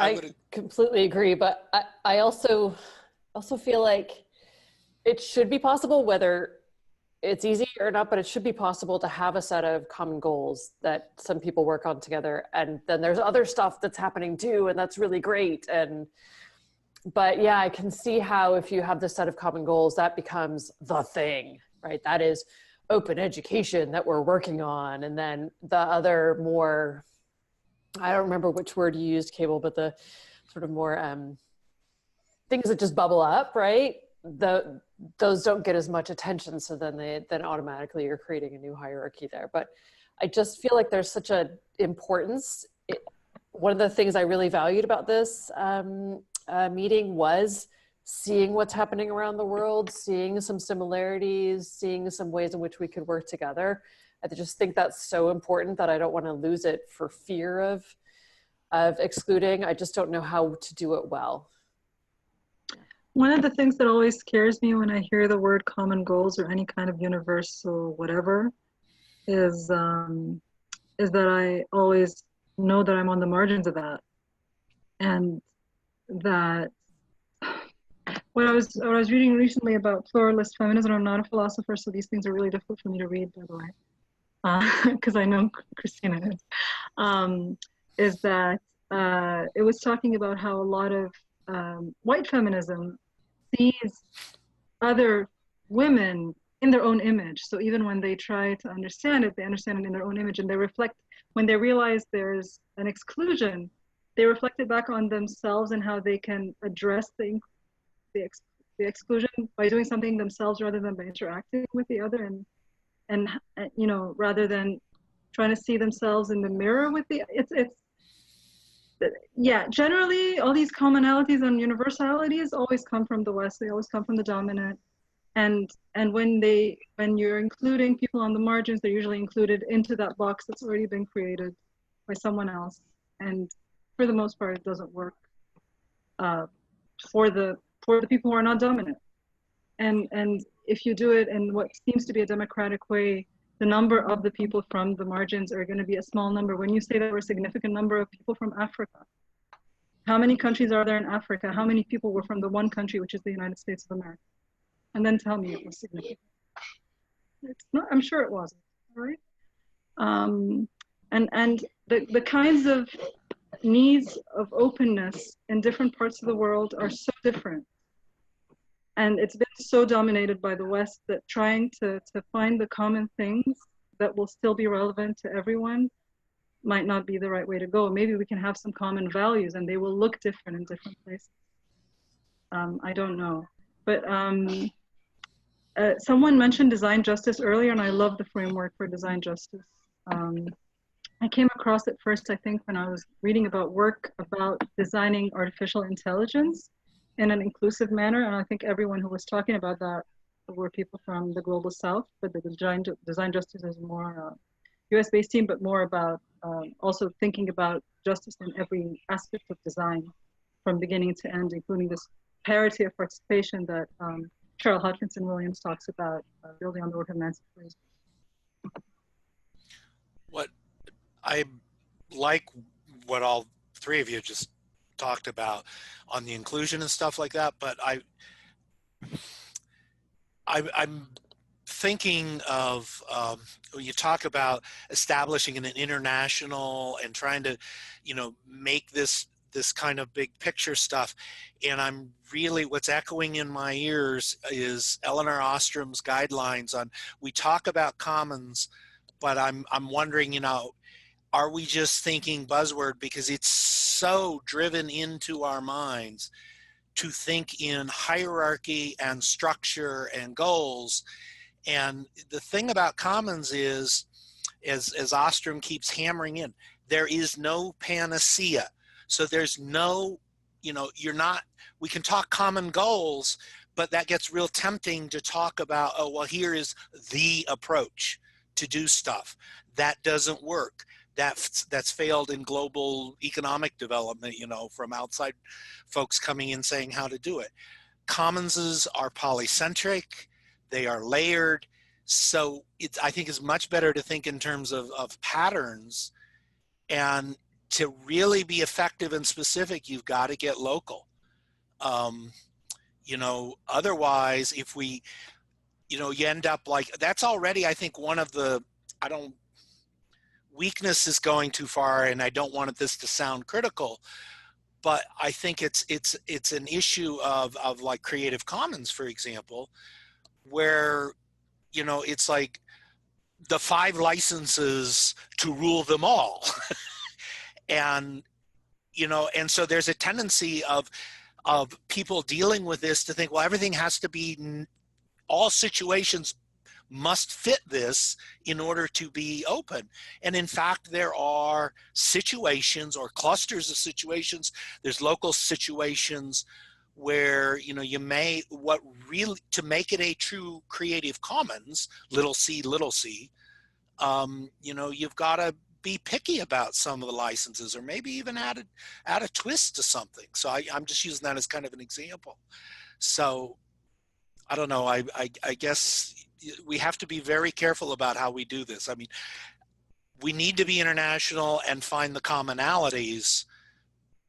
I completely agree, but I also feel like it should be possible, whether it's easy or not, but it should be possible to have a set of common goals that some people work on together. And then there's other stuff that's happening too, and that's really great. But yeah, I can see how if you have this set of common goals, that becomes the thing, right? That is open education that we're working on. And then the other more, I don't remember which word you used, Cable, but the sort of more things that just bubble up, right? Those don't get as much attention, so then automatically you're creating a new hierarchy there. But I just feel like there's such an importance. One of the things I really valued about this meeting was seeing what's happening around the world, seeing some similarities, seeing some ways in which we could work together. I just think that's so important that I don't want to lose it for fear of excluding. I just don't know how to do it well. One of the things that always scares me when I hear the word common goals or any kind of universal whatever is that I always know that I'm on the margins of that, and that what I was reading recently about pluralist feminism. I'm not a philosopher, so these things are really difficult for me to read, by the way, because I know Christina is that it was talking about how a lot of white feminism sees other women in their own image. So even when they try to understand it, they understand it in their own image, and they reflect, when they realize there's an exclusion, they reflect it back on themselves and how they can address the exclusion by doing something themselves rather than by interacting with the other, and you know, rather than trying to see themselves in the mirror with the yeah, generally all these commonalities and universalities always come from the West. They always come from the dominant, and when you're including people on the margins, they're usually included into that box that's already been created by someone else, and for the most part it doesn't work for the people who are not dominant. And if you do it in what seems to be a democratic way, the number of the people from the margins are going to be a small number. When you say there were a significant number of people from Africa, how many countries are there in Africa? How many people were from the one country, which is the United States of America? And then tell me it was significant. It's not, I'm sure it wasn't, right? And the kinds of needs of openness in different parts of the world are so different. And it's been so dominated by the West that trying to find the common things that will still be relevant to everyone might not be the right way to go. Maybe we can have some common values and they will look different in different places. I don't know. But someone mentioned design justice earlier, and I love the framework for design justice. I came across it first, I think, when I was reading about work about designing artificial intelligence in an inclusive manner, and I think everyone who was talking about that were people from the global south, but the design justice is more US-based team, but more about also thinking about justice in every aspect of design from beginning to end, including this parity of participation that Cheryl Hodgkinson Williams talks about, building on the work of Nancy Fraser. What I like what all three of you just talked about on the inclusion and stuff like that, but I'm thinking of, you talk about establishing an international and trying to, make this kind of big picture stuff. And I'm really, what's echoing in my ears is Elinor Ostrom's guidelines on, we talk about commons, but I'm wondering, are we just thinking buzzword because it's so driven into our minds to think in hierarchy and structure and goals. And the thing about commons is, as Ostrom keeps hammering in, there is no panacea. So there's no, we can talk common goals, but that gets real tempting to talk about, oh, well, here is the approach to do stuff. That doesn't work. That's failed in global economic development, from outside folks coming in saying how to do it. Commonses are polycentric, they are layered. So I think it's much better to think in terms of patterns, and to really be effective and specific, you've got to get local. Otherwise, if we, you end up like, that's already, I think, one of the, weakness is going too far, and I don't want this to sound critical, but I think it's an issue of like Creative Commons, for example, where, it's like the 5 licenses to rule them all. And, and so there's a tendency of people dealing with this to think, well, everything has to be, all situations must fit this in order to be open. And in fact, there are situations or clusters of situations, there's local situations where, you may, to make it a true Creative Commons, little c, you've got to be picky about some of the licenses, or maybe even add a twist to something. So I'm just using that as kind of an example. So I don't know, I guess we have to be very careful about how we do this. I mean, we need to be international and find the commonalities,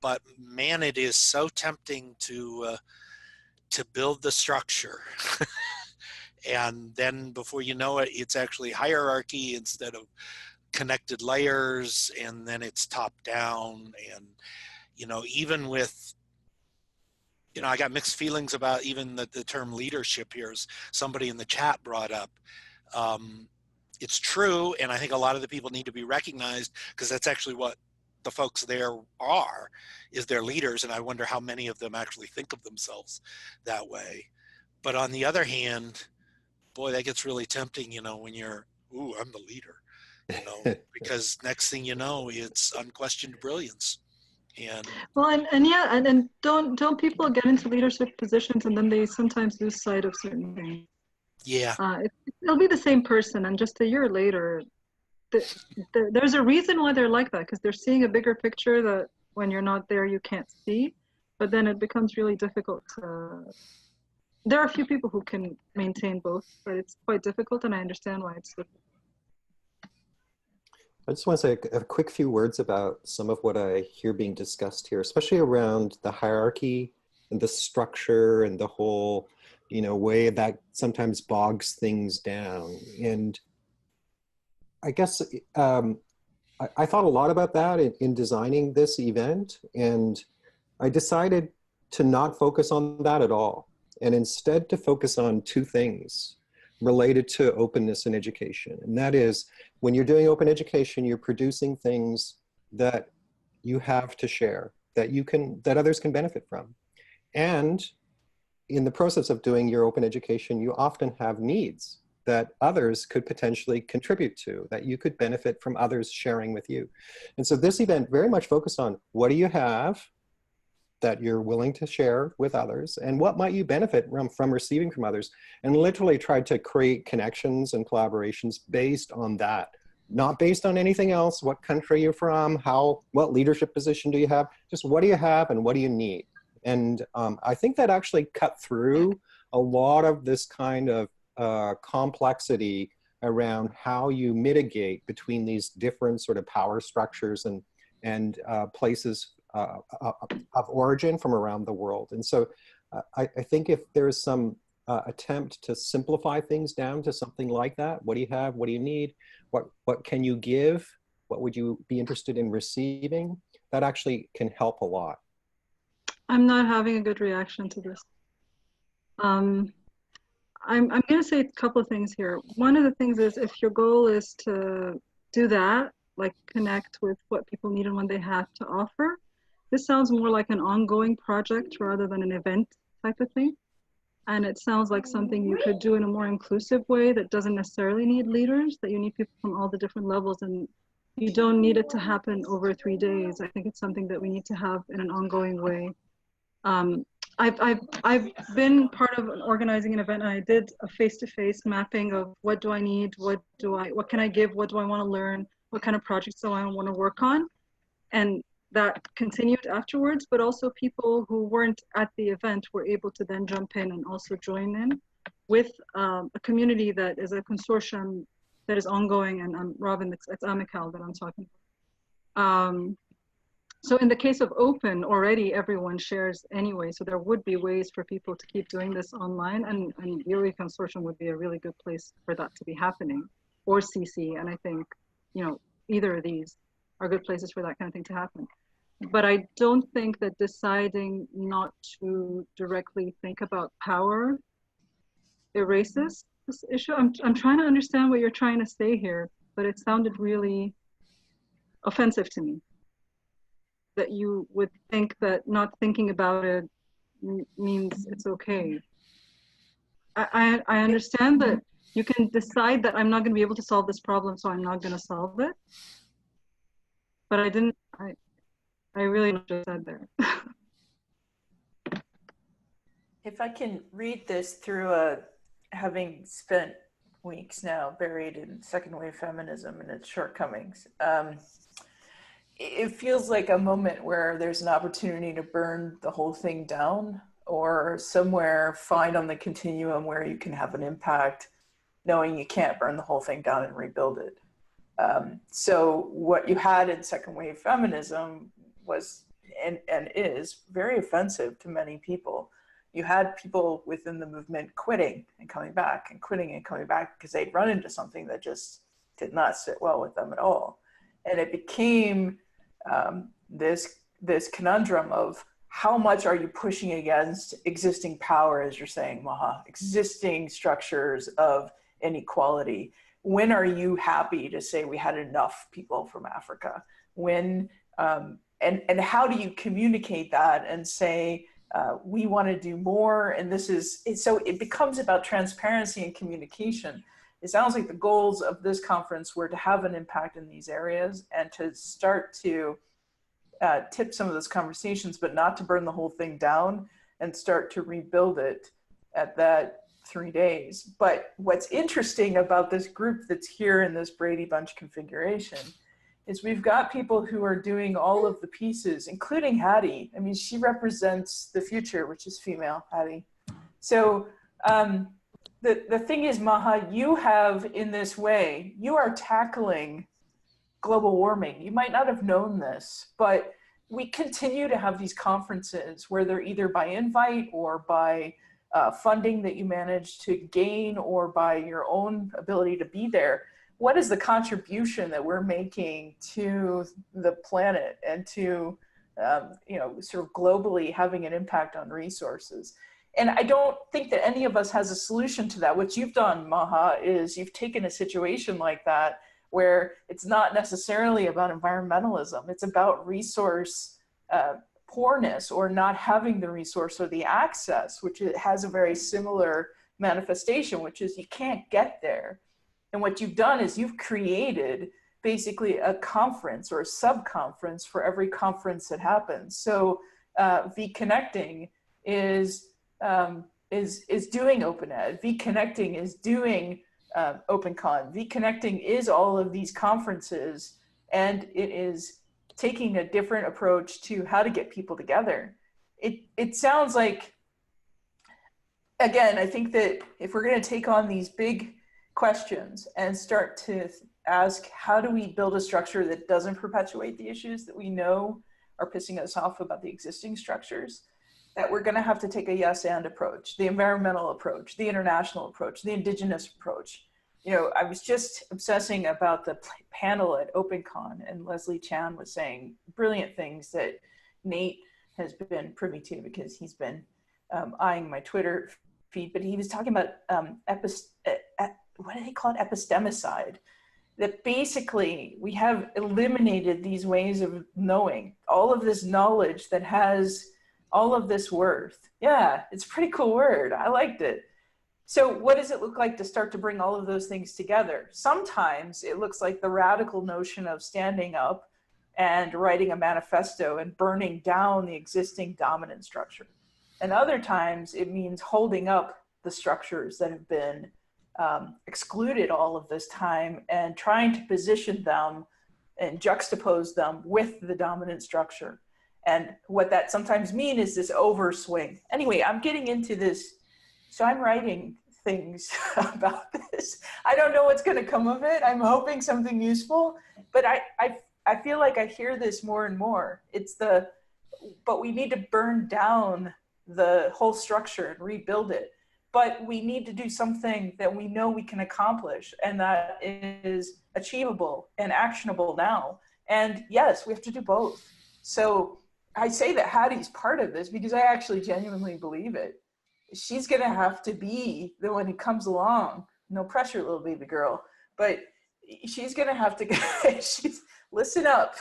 but man, it is so tempting to build the structure. And then before you know it, it's actually hierarchy instead of connected layers, and then it's top down. And, even with, I got mixed feelings about even the term leadership here, as somebody in the chat brought up. It's true, and I think a lot of the people need to be recognized, because that's actually what the folks there are, is their leaders, and I wonder how many of them actually think of themselves that way. But on the other hand, boy, that gets really tempting, when you're, ooh, I'm the leader, because next thing you know, it's unquestioned brilliance. And well, and don't people get into leadership positions and then they sometimes lose sight of certain things? Yeah, it'll be the same person, and just a year later, there's a reason why they're like that, because they're seeing a bigger picture that when you're not there you can't see. But then it becomes really difficult. There are a few people who can maintain both, but it's quite difficult, and I understand why it's difficult. I just want to say a quick few words about some of what I hear being discussed here, especially around the hierarchy and the structure and the whole, way that sometimes bogs things down. And I guess I thought a lot about that in designing this event, and I decided to not focus on that at all, and instead to focus on 2 things related to openness in education. And that is, when you're doing open education, you're producing things that you have to share, that others can benefit from. And in the process of doing your open education, you often have needs that others could potentially contribute to, that you could benefit from others sharing with you. And so this event very much focused on, what do you have that you're willing to share with others, and what might you benefit from receiving from others, and literally tried to create connections and collaborations based on that, not based on anything else. What country you're from, what leadership position do you have, just what do you have and what do you need. And I think that actually cut through a lot of this kind of complexity around how you mitigate between these different sort of power structures and places of origin from around the world. And so I think if there's some attempt to simplify things down to something like that? What do you have? What do you need? What can you give? What would you be interested in receiving? That actually can help a lot. I'm not having a good reaction to this. I'm going to say a couple of things here. One of the things is, if your goal is to do that, like connect with what people need and what they have to offer, this sounds more like an ongoing project rather than an event type of thing. And it sounds like something you could do in a more inclusive way that doesn't necessarily need leaders, that you need people from all the different levels, and you don't need it to happen over 3 days. I think it's something that we need to have in an ongoing way. I've been part of organizing an event, and I did a face-to-face mapping of what do I need, what can I give, what do I want to learn, what kind of projects do I want to work on, and that continued afterwards. But also people who weren't at the event were able to then jump in and also join in with a community that is a consortium that is ongoing. And Robin, it's Amicale that I'm talking about. So in the case of open, already everyone shares anyway, so there would be ways for people to keep doing this online, and the OE Consortium would be a really good place for that to be happening, or CC, and I think, you know, either of these are good places for that kind of thing to happen. But I don't think that deciding not to directly think about power erases this issue. I'm trying to understand what you're trying to say here, but it sounded really offensive to me, that you would think that not thinking about it means it's okay. I understand that you can decide that I'm not going to be able to solve this problem, so I'm not going to solve it. But I really just said there. If I can read this through having spent weeks now buried in second wave feminism and its shortcomings, it feels like a moment where there's an opportunity to burn the whole thing down, or somewhere find on the continuum where you can have an impact, knowing you can't burn the whole thing down and rebuild it. So what you had in second wave feminism was, and is, very offensive to many people. You had people within the movement quitting and coming back and quitting and coming back because they'd run into something that just did not sit well with them at all. And it became this conundrum of how much are you pushing against existing power, as you're saying, Maha, existing structures of inequality. When are you happy to say we had enough people from Africa? When and how do you communicate that and say we want to do more? And this is so it becomes about transparency and communication. It sounds like the goals of this conference were to have an impact in these areas and to start to tip some of those conversations, but not to burn the whole thing down, and start to rebuild it at that 3 days. But what's interesting about this group that's here in this Brady Bunch configuration is we've got people who are doing all of the pieces, including Hattie. I mean, she represents the future, which is female, Hattie. So the thing is, Maha, you have, in this way, you are tackling global warming. You might not have known this, but we continue to have these conferences where they're either by invite or by funding that you manage to gain, or by your own ability to be there. What is the contribution that we're making to the planet and to, sort of globally having an impact on resources? And I don't think that any of us has a solution to that. What you've done, Maha, is you've taken a situation like that where it's not necessarily about environmentalism. It's about resource poorness, or not having the resource or the access, which it has a very similar manifestation, which is you can't get there. And what you've done is you've created basically a conference or a sub-conference for every conference that happens. So V-Connecting is doing Open Ed. V-Connecting is doing OpenCon. V-Connecting is all of these conferences, and it is taking a different approach to how to get people together. It sounds like, again, I think that if we're going to take on these big questions and start to ask, how do we build a structure that doesn't perpetuate the issues that we know are pissing us off about the existing structures? that we're going to have to take a yes and approach, the environmental approach, the international approach, the indigenous approach. You know, I was just obsessing about the panel at OpenCon, and Leslie Chan was saying brilliant things that Nate has been privy to because he's been eyeing my Twitter feed, but he was talking about what do they call it? Epistemicide. That basically we have eliminated these ways of knowing, all of this knowledge that has all of this worth. Yeah, it's a pretty cool word. I liked it. So what does it look like to start to bring all of those things together? Sometimes it looks like the radical notion of standing up and writing a manifesto and burning down the existing dominant structure. And other times it means holding up the structures that have been excluded all of this time and trying to position them and juxtapose them with the dominant structure. And what that sometimes means is this overswing. Anyway, I'm getting into this. So I'm writing things about this. I don't know what's going to come of it. I'm hoping something useful, but I feel like I hear this more and more. But we need to burn down the whole structure and rebuild it. But we need to do something that we know we can accomplish and that is achievable and actionable now. And yes, we have to do both. So I say that Hattie's part of this because I actually genuinely believe it. She's going to have to be the one who comes along. No pressure, little baby girl. But she's going to have to, listen up.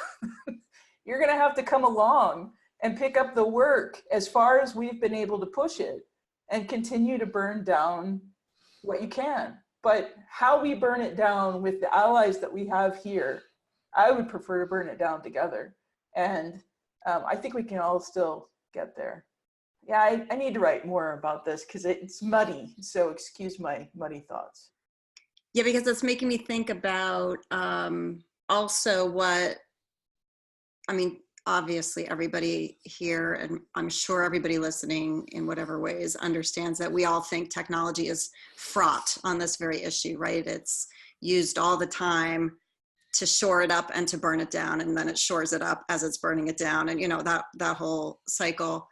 You're going to have to come along and pick up the work as far as we've been able to push it and continue to burn down what you can. But how we burn it down with the allies that we have here, I would prefer to burn it down together. And I think we can all still get there. Yeah, I need to write more about this because it's muddy. So excuse my muddy thoughts. Yeah, because it's making me think about also what, I mean, obviously everybody here, and I'm sure everybody listening in whatever ways understands that we all think technology is fraught on this very issue, right? It's used all the time to shore it up and to burn it down, and then it shores it up as it's burning it down, and you know, that whole cycle.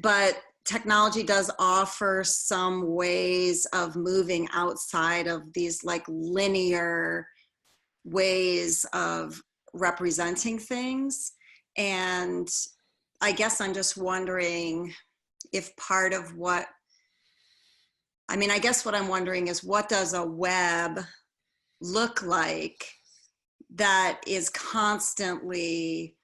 But technology does offer some ways of moving outside of these like linear ways of representing things. And I guess I'm just wondering if part of what, I mean, I guess what I'm wondering is what does a web look like that is constantly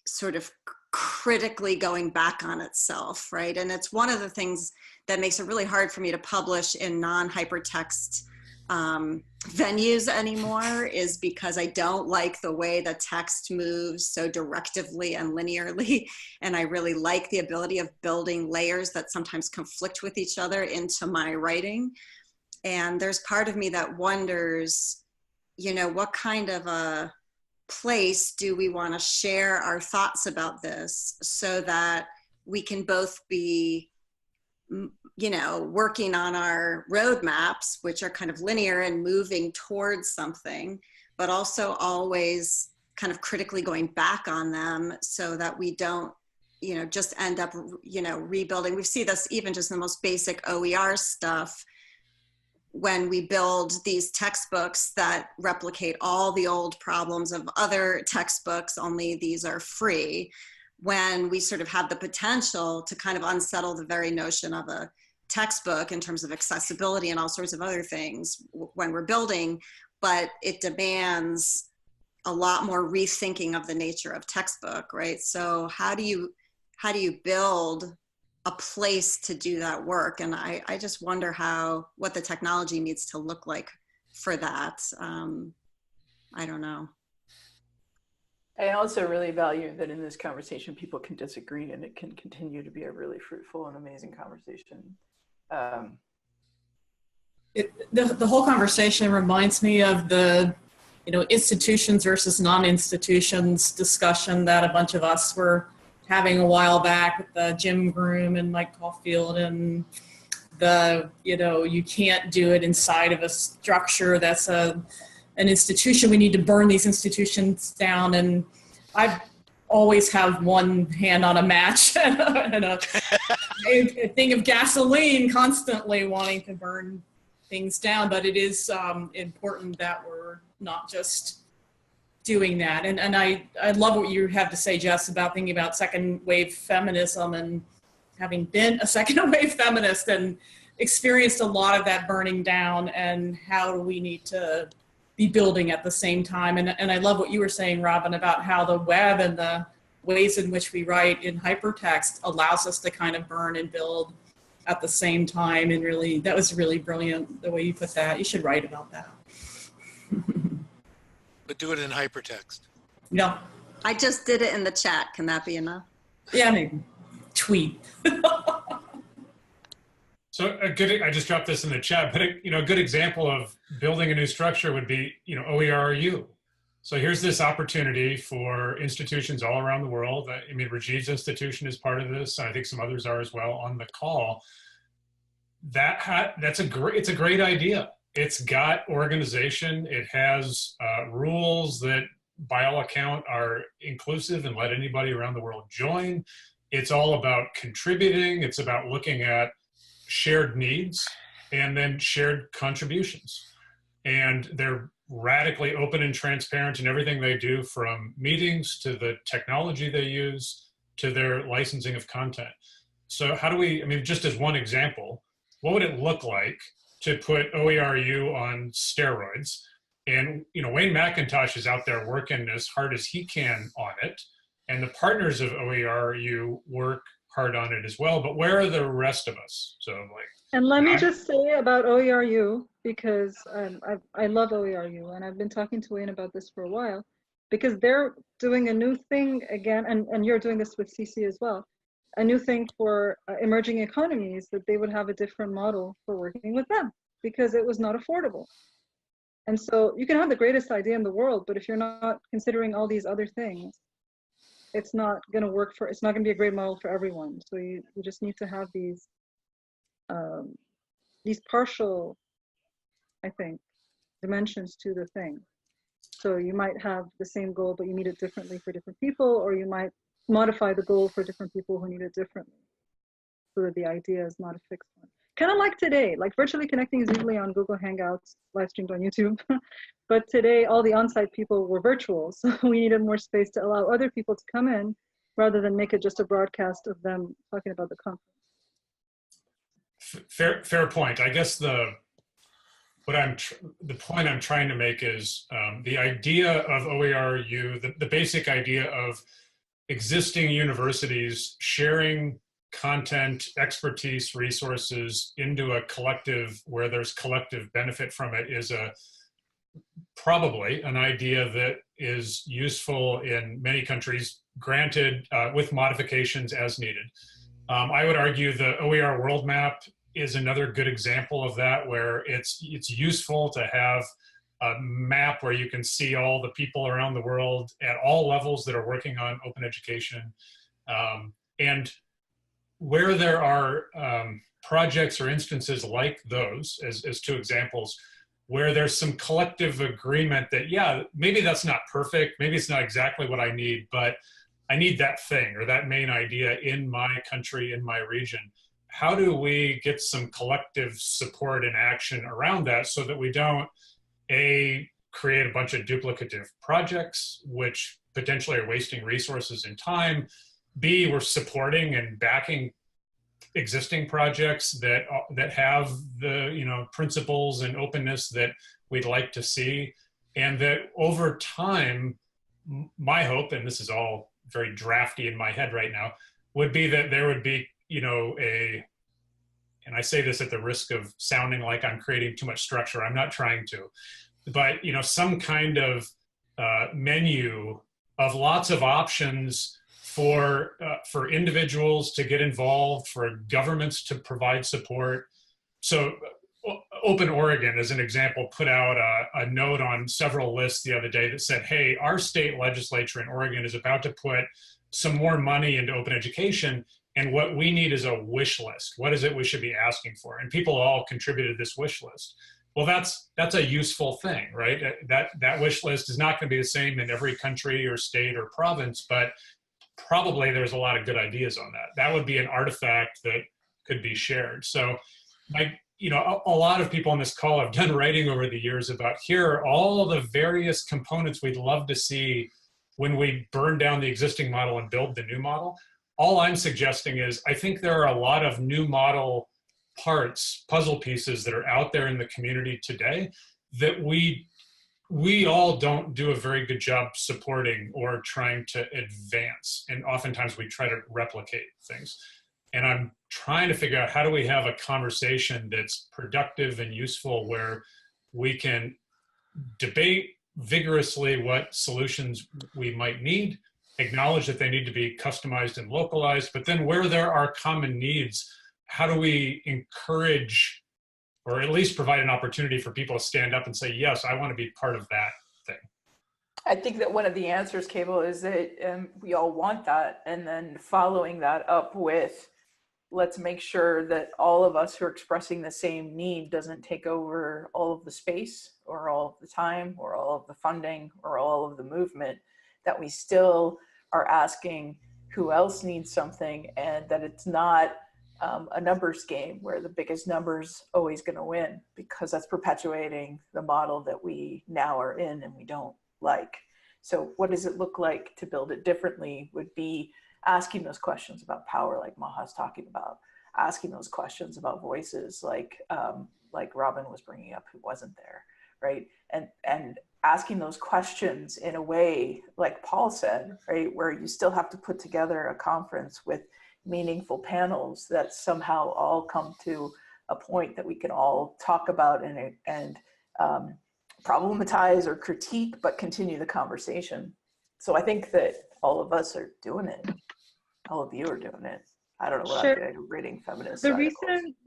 sort of critically going back on itself, right? And it's one of the things that makes it really hard for me to publish in non-hypertext venues anymore, is because I don't like the way the text moves so directively and linearly. And I really like the ability of building layers that sometimes conflict with each other into my writing. And there's part of me that wonders, you know, what kind of a place do we want to share our thoughts about this so that we can both be, you know, working on our roadmaps, which are kind of linear and moving towards something, but also always kind of critically going back on them so that we don't, you know, just end up, you know, rebuilding. We see this even just in the most basic OER stuff, when we build these textbooks that replicate all the old problems of other textbooks, only these are free, when we sort of have the potential to kind of unsettle the very notion of a textbook in terms of accessibility and all sorts of other things when we're building, but it demands a lot more rethinking of the nature of textbook, right? So how do you build a place to do that work? And I just wonder what the technology needs to look like for that. I don't know. I also really value that in this conversation, people can disagree and it can continue to be a really fruitful and amazing conversation. The whole conversation reminds me of the, you know, institutions versus non-institutions discussion that a bunch of us were having a while back with the Jim Groom and Mike Caulfield, and the, you know, you can't do it inside of a structure that's an institution. We need to burn these institutions down. And I've always have one hand on a match and a thing of gasoline, constantly wanting to burn things down. But it is important that we're not just doing that. And I love what you have to say, Jess, about thinking about second wave feminism, and having been a second wave feminist and experienced a lot of that burning down, and how do we need to be building at the same time. And I love what you were saying, Robin, about how the web and the ways in which we write in hypertext allows us to kind of burn and build at the same time. And really, that was really brilliant, the way you put that. You should write about that. But do it in hypertext. No. I just did it in the chat. Can that be enough? Yeah, maybe. Tweet. So I just dropped this in the chat, but a good example of building a new structure would be, OERU. So here's this opportunity for institutions all around the world. I mean, Rajiv's institution is part of this. I think some others are as well on the call. It's a great idea. It's got organization. It has rules that by all account are inclusive and let anybody around the world join. It's all about contributing. It's about looking at shared needs and then shared contributions. And they're radically open and transparent in everything they do, from meetings to the technology they use to their licensing of content. So how do we, just as one example, what would it look like to put OERU on steroids? And Wayne McIntosh is out there working as hard as he can on it, and the partners of OERU work hard on it as well. But where are the rest of us? And let me just say about OERU, because I love OERU, and I've been talking to Wayne about this for a while, because they're doing a new thing again, and you're doing this with CC as well, a new thing for emerging economies, that they would have a different model for working with them, because it was not affordable. And so you can have the greatest idea in the world, but if you're not considering all these other things, it's not going to work it's not going to be a great model for everyone. So you just need to have these partial, I think, dimensions to the thing. So you might have the same goal, but you meet it differently for different people, or you might modify the goal for different people who need it differently, so that the idea is not a fixed one. Kind of like today, like virtually connecting is usually on Google Hangouts, live streamed on YouTube. But today, all the on-site people were virtual. So we needed more space to allow other people to come in, rather than make it just a broadcast of them talking about the conference. Fair point. I guess the point I'm trying to make is the idea of OERU, the basic idea of existing universities sharing content, expertise, resources into a collective where there's collective benefit from it, is probably an idea that is useful in many countries, granted with modifications as needed. I would argue the OER world map is another good example of that, where it's useful to have a map where you can see all the people around the world at all levels that are working on open education. And where there are projects or instances like those, as two examples, where there's some collective agreement that, yeah, maybe that's not perfect, maybe it's not exactly what I need, but I need that thing or that main idea in my country, in my region. How do we get some collective support and action around that, so that we don't, A, create a bunch of duplicative projects, which potentially are wasting resources and time, B, we're supporting and backing existing projects that have the principles and openness that we'd like to see, and that over time, my hope, and this is all very drafty in my head right now, would be that there would be and I say this at the risk of sounding like I'm creating too much structure, I'm not trying to, but some kind of menu of lots of options for individuals to get involved, for governments to provide support. So Open Oregon, as an example, put out a note on several lists the other day that said, hey, our state legislature in Oregon is about to put some more money into open education, and what we need is a wish list. What is it we should be asking for? And people all contributed this wish list. Well, that's a useful thing, right? That wish list is not going to be the same in every country or state or province, but probably there's a lot of good ideas on that. That would be an artifact that could be shared. So a lot of people on this call have done writing over the years about here are all the various components we'd love to see when we burn down the existing model and build the new model. All I'm suggesting is I think there are a lot of new model parts, puzzle pieces that are out there in the community today that we all don't do a very good job supporting or trying to advance. And oftentimes we try to replicate things. And I'm trying to figure out how do we have a conversation that's productive and useful where we can debate vigorously what solutions we might need, acknowledge that they need to be customized and localized, but then where there are common needs, how do we encourage or at least provide an opportunity for people to stand up and say, yes, I want to be part of that thing. I think that one of the answers, Campbell, is that we all want that. And then following that up with, let's make sure that all of us who are expressing the same need doesn't take over all of the space or all of the time or all of the funding or all of the movement, that we still are asking who else needs something, and that it's not a numbers game where the biggest number's always going to win, because that's perpetuating the model that we now are in and we don't like. So what does it look like to build it differently would be asking those questions about power, like Maha's talking about, asking those questions about voices, like Robin was bringing up, who wasn't there, right? And asking those questions in a way, like Paul said, right, where you still have to put together a conference with meaningful panels that somehow all come to a point that we can all talk about and problematize or critique, but continue the conversation. So I think that all of us are doing it. All of you are doing it. I don't know what I'm doing, reading feminist articles.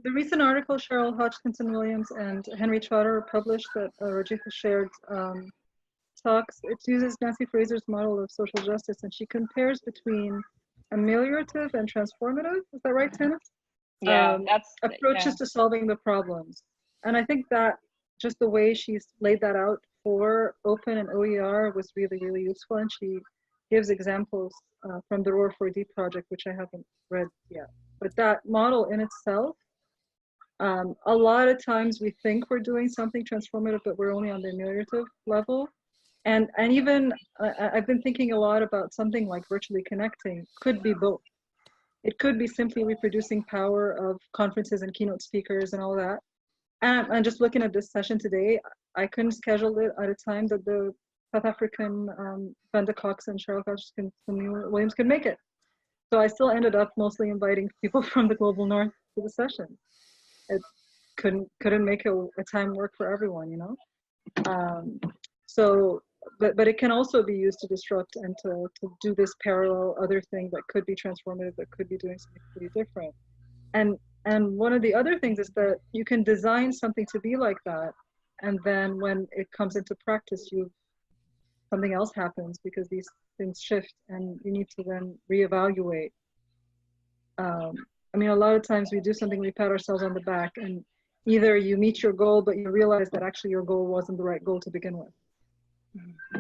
The recent article Cheryl Hodgkinson Williams and Henry Trotter published that Rajiv shared it uses Nancy Fraser's model of social justice, and she compares between ameliorative and transformative. Is that right, Tannis? Yeah, that's approaches to solving the problems. And I think that just the way she's laid that out for Open and OER was really, really useful. And she gives examples from the Roar4D project, which I haven't read yet. But that model in itself, a lot of times we think we're doing something transformative, but we're only on the ameliorative level. And even I've been thinking a lot about something like virtually connecting could be both. It could be simply reproducing power of conferences and keynote speakers and all that. And just looking at this session today, I couldn't schedule it at a time that the South African Vanda Cox and Cheryl Hodgkinson Williams could make it. So I still ended up mostly inviting people from the global north to the session. It couldn't make a time work for everyone, you know? But it can also be used to disrupt and to do this parallel other thing that could be transformative, that could be doing something pretty different. And one of the other things is that you can design something to be like that, and then when it comes into practice, something else happens because these things shift, and you need to then reevaluate. I mean, a lot of times we do something, we pat ourselves on the back, and either you meet your goal, but you realize that actually your goal wasn't the right goal to begin with.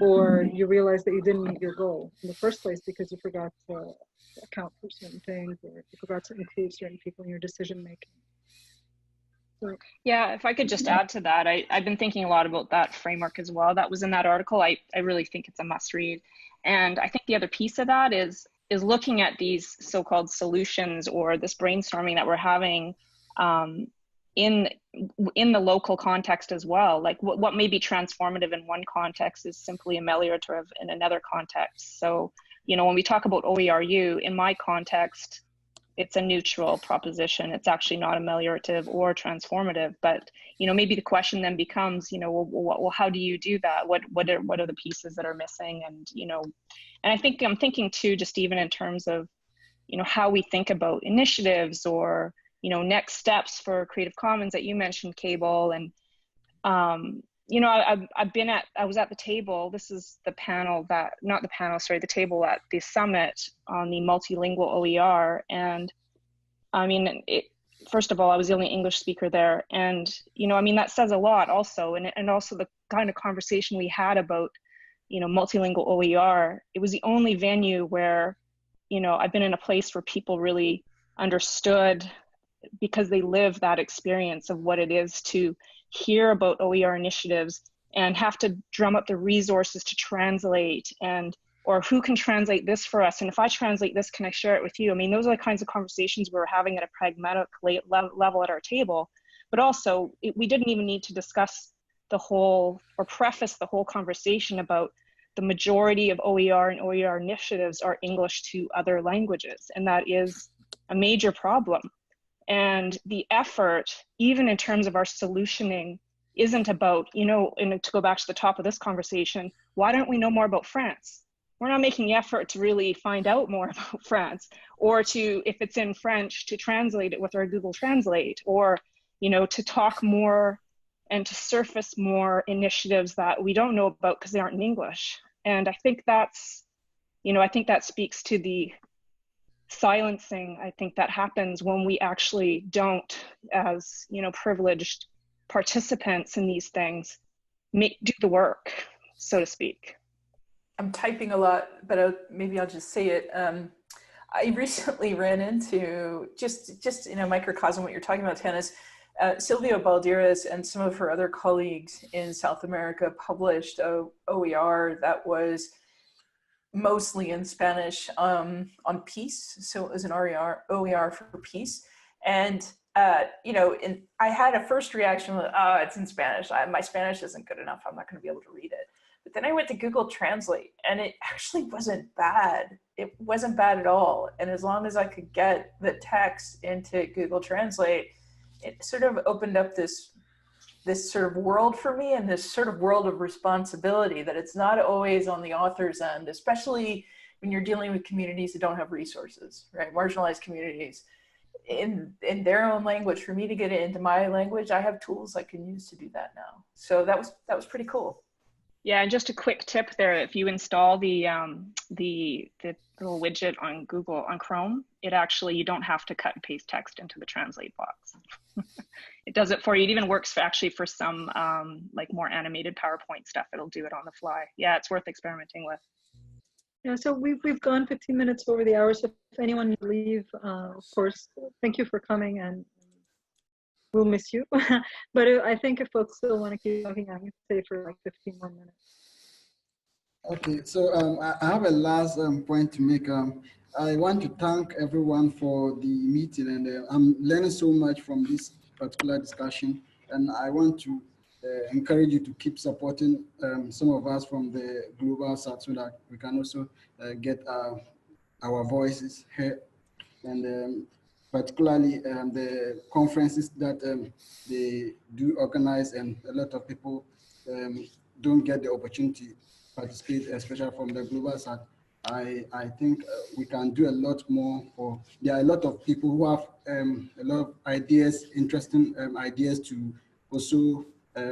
Or you realize that you didn't meet your goal in the first place because you forgot to account for certain things, or you forgot to include certain people in your decision making. So, yeah, if I could just add to that, I've been thinking a lot about that framework as well. That was in that article. I really think it's a must read. And I think the other piece of that is looking at these so-called solutions, or this brainstorming that we're having in the local context as well. Like what may be transformative in one context is simply ameliorative in another context. So, you know, when we talk about OERU, in my context, it's a neutral proposition. It's actually not ameliorative or transformative. But, you know, maybe the question then becomes, you know, well, how do you do that? What are the pieces that are missing? And, you know, and I'm thinking too, just even in terms of, you know, how we think about initiatives or, you know, next steps for Creative Commons that you mentioned, Campbell. And, you know, I was at the table. This is the panel the table at the summit on the multilingual OER. And I mean, first of all, I was the only English speaker there. And, you know, I mean, that says a lot also. And also the kind of conversation we had about, you know, multilingual OER, it was the only venue where, you know, I've been in a place where people really understood, because they live that experience of what it is to hear about OER initiatives and have to drum up the resources to translate, and or who can translate this for us, and if I translate this, can I share it with you? I mean, those are the kinds of conversations we were having at a pragmatic level at our table. But also, we didn't even need to discuss the whole, or preface the whole conversation about the majority of OER and OER initiatives are English to other languages, and that is a major problem. And the effort, even in terms of our solutioning, isn't about, you know, and to go back to the top of this conversation, why don't we know more about France? We're not making the effort to really find out more about France, or to, if it's in French, to translate it with our Google Translate, or, you know, to talk more and to surface more initiatives that we don't know about because they aren't in English. And I think that's, you know, I think that speaks to the silencing, I think, that happens when we actually don't, as, you know, privileged participants in these things, do the work, so to speak. I'm typing a lot, but maybe I'll just say it. I recently ran into, just in a microcosm what you're talking about, Tannis, Silvia Balderas and some of her other colleagues in South America published a OER that was mostly in Spanish on peace. So it was an OER for peace. And, you know, I had a first reaction, oh, it's in Spanish. My Spanish isn't good enough. I'm not going to be able to read it. But then I went to Google Translate, and it actually wasn't bad. It wasn't bad at all. And as long as I could get the text into Google Translate, it sort of opened up this sort of world for me, and this sort of world of responsibility, that it's not always on the author's end, especially when you're dealing with communities that don't have resources, right? Marginalized communities in their own language. For me to get it into my language, I have tools I can use to do that now. So that was pretty cool. Yeah, and just a quick tip there: if you install the little widget on Google on Chrome, it actually, you don't have to cut and paste text into the translate box. It does it for you. It even works for some like more animated PowerPoint stuff. It'll do it on the fly. Yeah, it's worth experimenting with. Yeah, so we've gone 15 minutes over the hour. So if anyone needs to leave, of course, thank you for coming, and we'll miss you. But I think if folks still want to keep talking, I can stay for like 15 more minutes. Okay, so I have a last point to make. I want to thank everyone for the meeting, and I'm learning so much from this particular discussion, and I want to encourage you to keep supporting some of us from the Global South, so that we can also get our voices heard, and particularly the conferences that they do organize, and a lot of people don't get the opportunity to participate, especially from the Global South. I think we can do a lot more for, there are a lot of people who have a lot of ideas, interesting ideas to also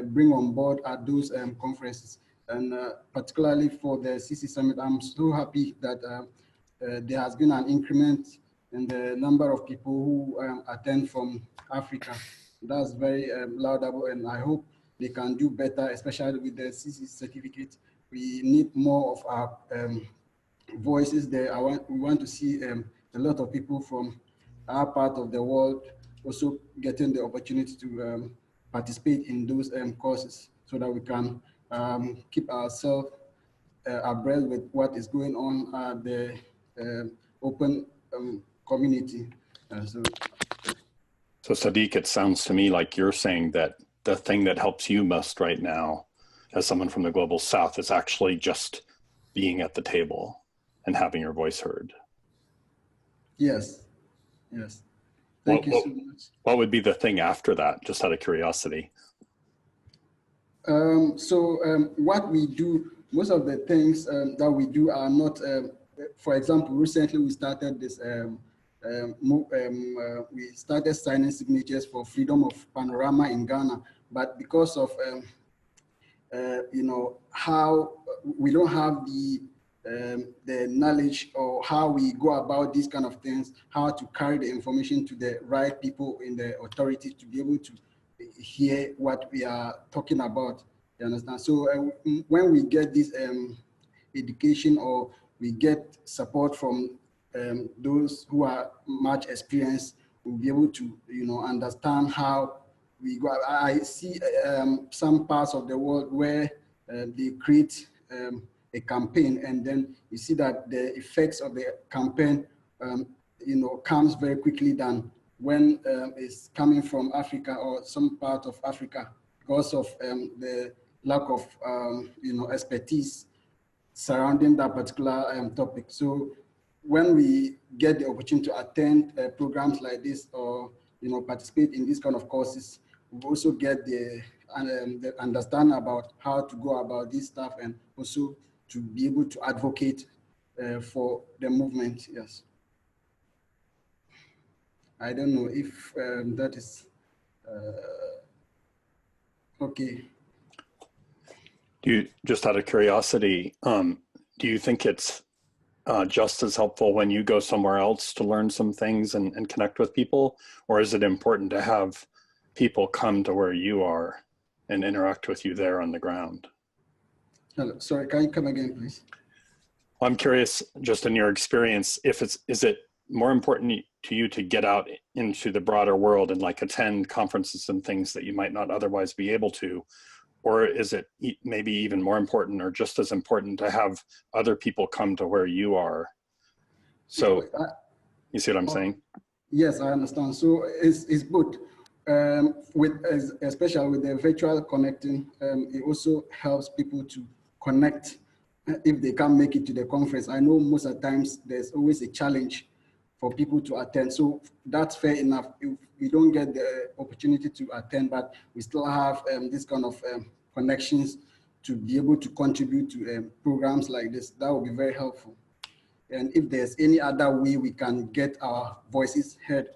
bring on board at those conferences. And particularly for the CC Summit, I'm so happy that there has been an increment in the number of people who attend from Africa. That's very laudable, and I hope they can do better, especially with the CC certificate. We need more of our voices there. We want to see a lot of people from our part of the world also getting the opportunity to participate in those courses, so that we can keep ourselves abreast with what is going on at the open community. So Sadik, it sounds to me like you're saying that the thing that helps you most right now, as someone from the Global South, is actually just being at the table and having your voice heard. Yes, yes. Thank you so much. What would be the thing after that, just out of curiosity? What we do, most of the things that we do are not, for example, recently we started this, we started signing signatures for freedom of panorama in Ghana, but because of, you know, how we don't have the knowledge or how we go about these kind of things, how to carry the information to the right people in the authority to be able to hear what we are talking about, you understand? So when we get this education, or we get support from those who are much experienced will be able to, understand how we go. I see some parts of the world where they create a campaign, and then you see that the effects of the campaign, comes very quickly than when it's coming from Africa or some part of Africa, because of the lack of, expertise surrounding that particular topic. So when we get the opportunity to attend programs like this, or participate in these kind of courses, we also get the understand about how to go about this stuff, and also to be able to advocate for the movement. Yes. I don't know if that is okay. Do you, just out of curiosity, do you think it's just as helpful when you go somewhere else to learn some things and connect with people, or is it important to have people come to where you are and interact with you there on the ground? Hello, sorry, can you come again, please? I'm curious, just in your experience, is it more important to you to get out into the broader world and like attend conferences and things that you might not otherwise be able to? Or is it maybe even more important or just as important to have other people come to where you are? So you see what I'm saying? Yes, I understand. So it's both. Especially with the virtual connecting, it also helps people to connect if they can't make it to the conference. I know most of the times there's always a challenge for people to attend. So that's fair enough. If we don't get the opportunity to attend, but we still have this kind of connections to be able to contribute to programs like this, that would be very helpful. And if there's any other way we can get our voices heard,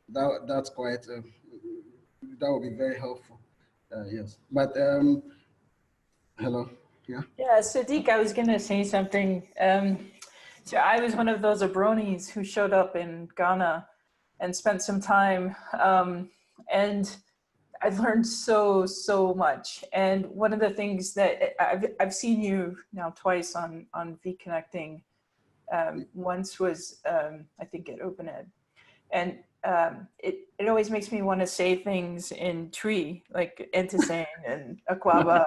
that's quite, that would be very helpful. Yes, but hello, yeah? Yeah, Sadik, I was gonna say something. So I was one of those abronis who showed up in Ghana and spent some time, and I've learned so much. And one of the things that I've seen you now twice on V-Connecting. Once was I think at OpenEd, and it always makes me want to say things in Tree, like Entisane and Aquaba.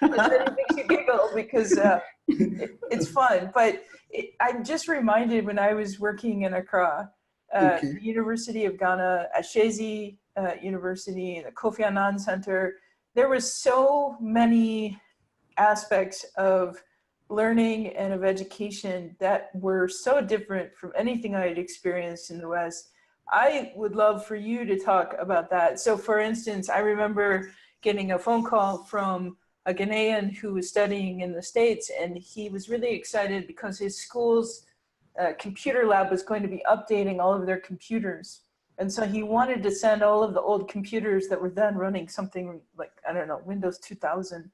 It makes you giggle because it's fun. But I'm just reminded when I was working in Accra, the University of Ghana, Ashesi University, the Kofi Annan Center, there was so many aspects of learning and of education that were so different from anything I had experienced in the West. I would love for you to talk about that. So for instance, I remember getting a phone call from a Ghanaian who was studying in the States, and he was really excited because his school's computer lab was going to be updating all of their computers. And so he wanted to send all of the old computers that were then running something like, I don't know, Windows 2000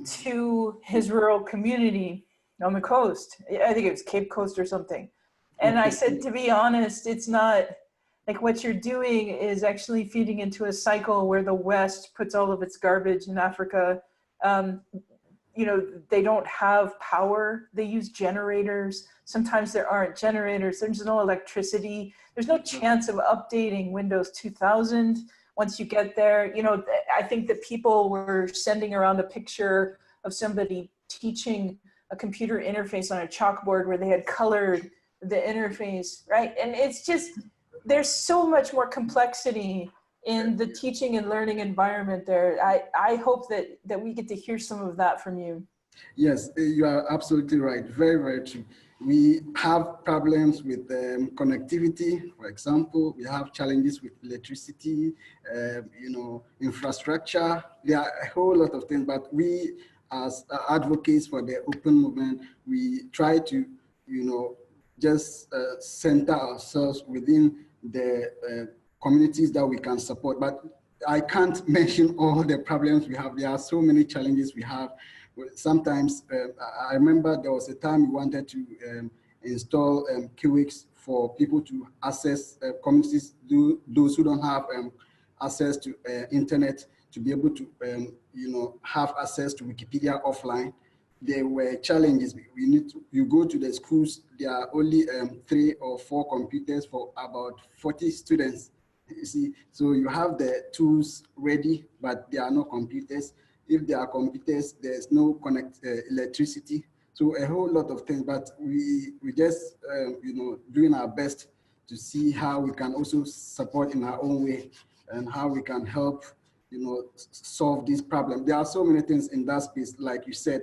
to his rural community on the coast. I think it was Cape Coast or something. And I said, to be honest, it's not, like what you're doing is actually feeding into a cycle where the West puts all of its garbage in Africa. You know, they don't have power. They use generators. Sometimes there aren't generators. There's no electricity. There's no chance of updating Windows 2000 once you get there. You know, I think that people were sending around a picture of somebody teaching a computer interface on a chalkboard where they had colored the interface, right? And it's just, there's so much more complexity in the teaching and learning environment there. I hope that we get to hear some of that from you. Yes, you are absolutely right. Very, very true. We have problems with connectivity, for example. We have challenges with electricity, you know, infrastructure. There are a whole lot of things, but we as advocates for the open movement, we try to, you know, just center ourselves within the communities that we can support. But I can't mention all the problems we have. There are so many challenges we have. Sometimes, I remember there was a time we wanted to install kiosks for people to access communities, those who don't have access to internet, to be able to, you know, have access to Wikipedia offline. there were challenges. You go to the schools, there are only 3 or 4 computers for about 40 students. You see, so you have the tools ready, but there are no computers. If there are computers, there's no electricity. So a whole lot of things, but we just, doing our best to see how we can also support in our own way and how we can help, solve this problem. There are so many things in that space, like you said,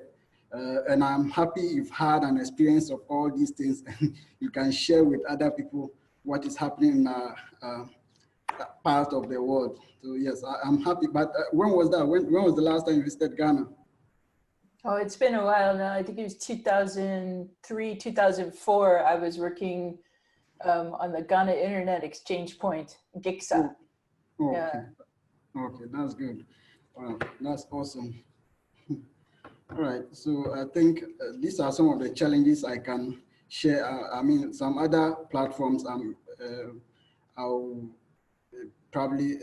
and I'm happy you've had an experience of all these things and you can share with other people what is happening in our part of the world. So yes, I'm happy. But when was that? When was the last time you visited Ghana? Oh, it's been a while now. I think it was 2003, 2004. I was working on the Ghana Internet Exchange Point, GIXA. Oh, yeah. Okay. Okay, that's good. Wow, that's awesome. All right, so I think these are some of the challenges I can share. I mean, some other platforms, I'll probably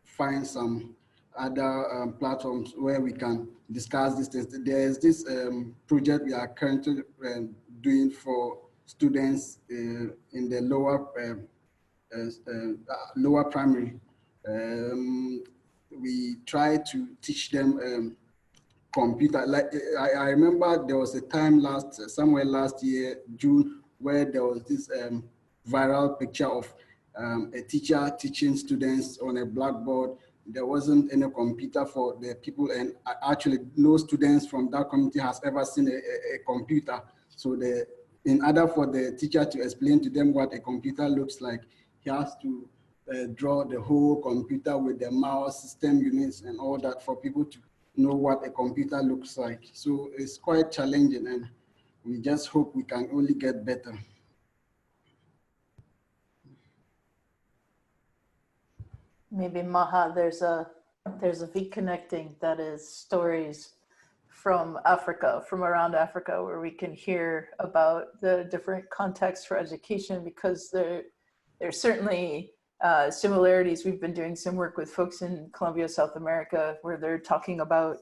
find some other platforms where we can discuss these things. There's this project we are currently doing for students in the lower primary. We try to teach them computer. Like I remember there was a time somewhere last year, June, where there was this viral picture of a teacher teaching students on a blackboard. There wasn't any computer for the people, and actually no students from that community has ever seen a computer. So in order for the teacher to explain to them what a computer looks like, he has to draw the whole computer with the mouse, system units, and all that for people to know what a computer looks like. So it's quite challenging, and we just hope we can only get better. Maybe Maha, there's a V connecting that is stories from Africa, from around Africa, where we can hear about the different contexts for education, because there's certainly similarities. We've been doing some work with folks in Colombia, South America, where they're talking about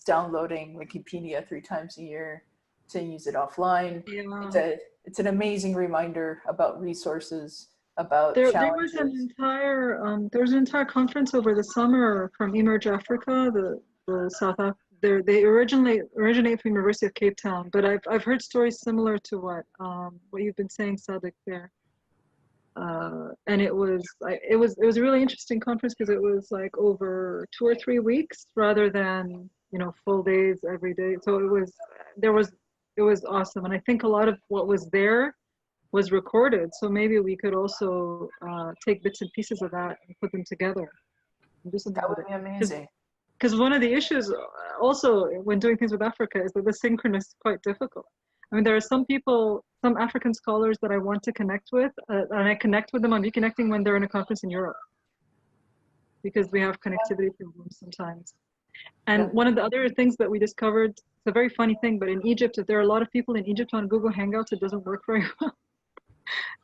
downloading Wikipedia 3 times a year to use it offline. Yeah. It's an amazing reminder about resources, about there challenges. There was an entire conference over the summer from Emerge Africa, the South Africa. They originate from University of Cape Town, but I've heard stories similar to what you've been saying, Sadik, there. And it was a really interesting conference because it was like over 2 or 3 weeks rather than full days every day. So it was awesome, and I think a lot of what was there was recorded. So maybe we could also take bits and pieces of that and put them together. That would be amazing. Because one of the issues also when doing things with Africa is that the synchronous is quite difficult. I mean, there are some people, some African scholars that I want to connect with, and I connect with them on Reconnecting when they're in a conference in Europe, because we have connectivity problems sometimes. And one of the other things that we discovered, it's a very funny thing, but in Egypt, if there are a lot of people in Egypt on Google Hangouts, it doesn't work very well.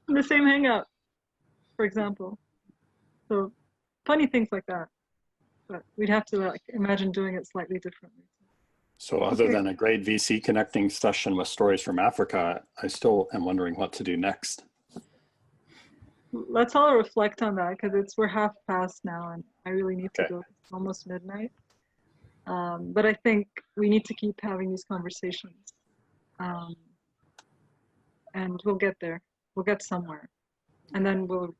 In the same Hangout, for example. So funny things like that. But we'd have to imagine doing it slightly differently. So other than a great VC connecting session with stories from Africa, I still am wondering what to do next. Let's all reflect on that, because we're half past now and I really need to go. It's almost midnight. But I think we need to keep having these conversations. And we'll get there. We'll get somewhere. And then we'll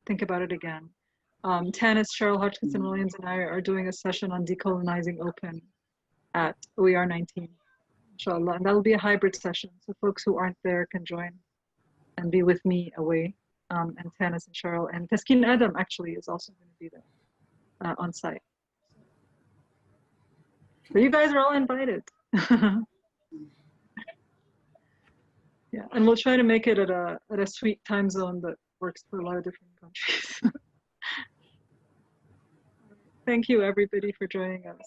think about it again. Tannis, Cheryl Hodgkinson Williams, and I are doing a session on decolonizing open at OER 19, inshallah. And that'll be a hybrid session. So folks who aren't there can join and be with me away. And Tannis and Cheryl. And Taskin Adam actually is also going to be there on site. So you guys are all invited. Yeah, and we'll try to make it at a sweet time zone that works for a lot of different countries. Thank you, everybody, for joining us.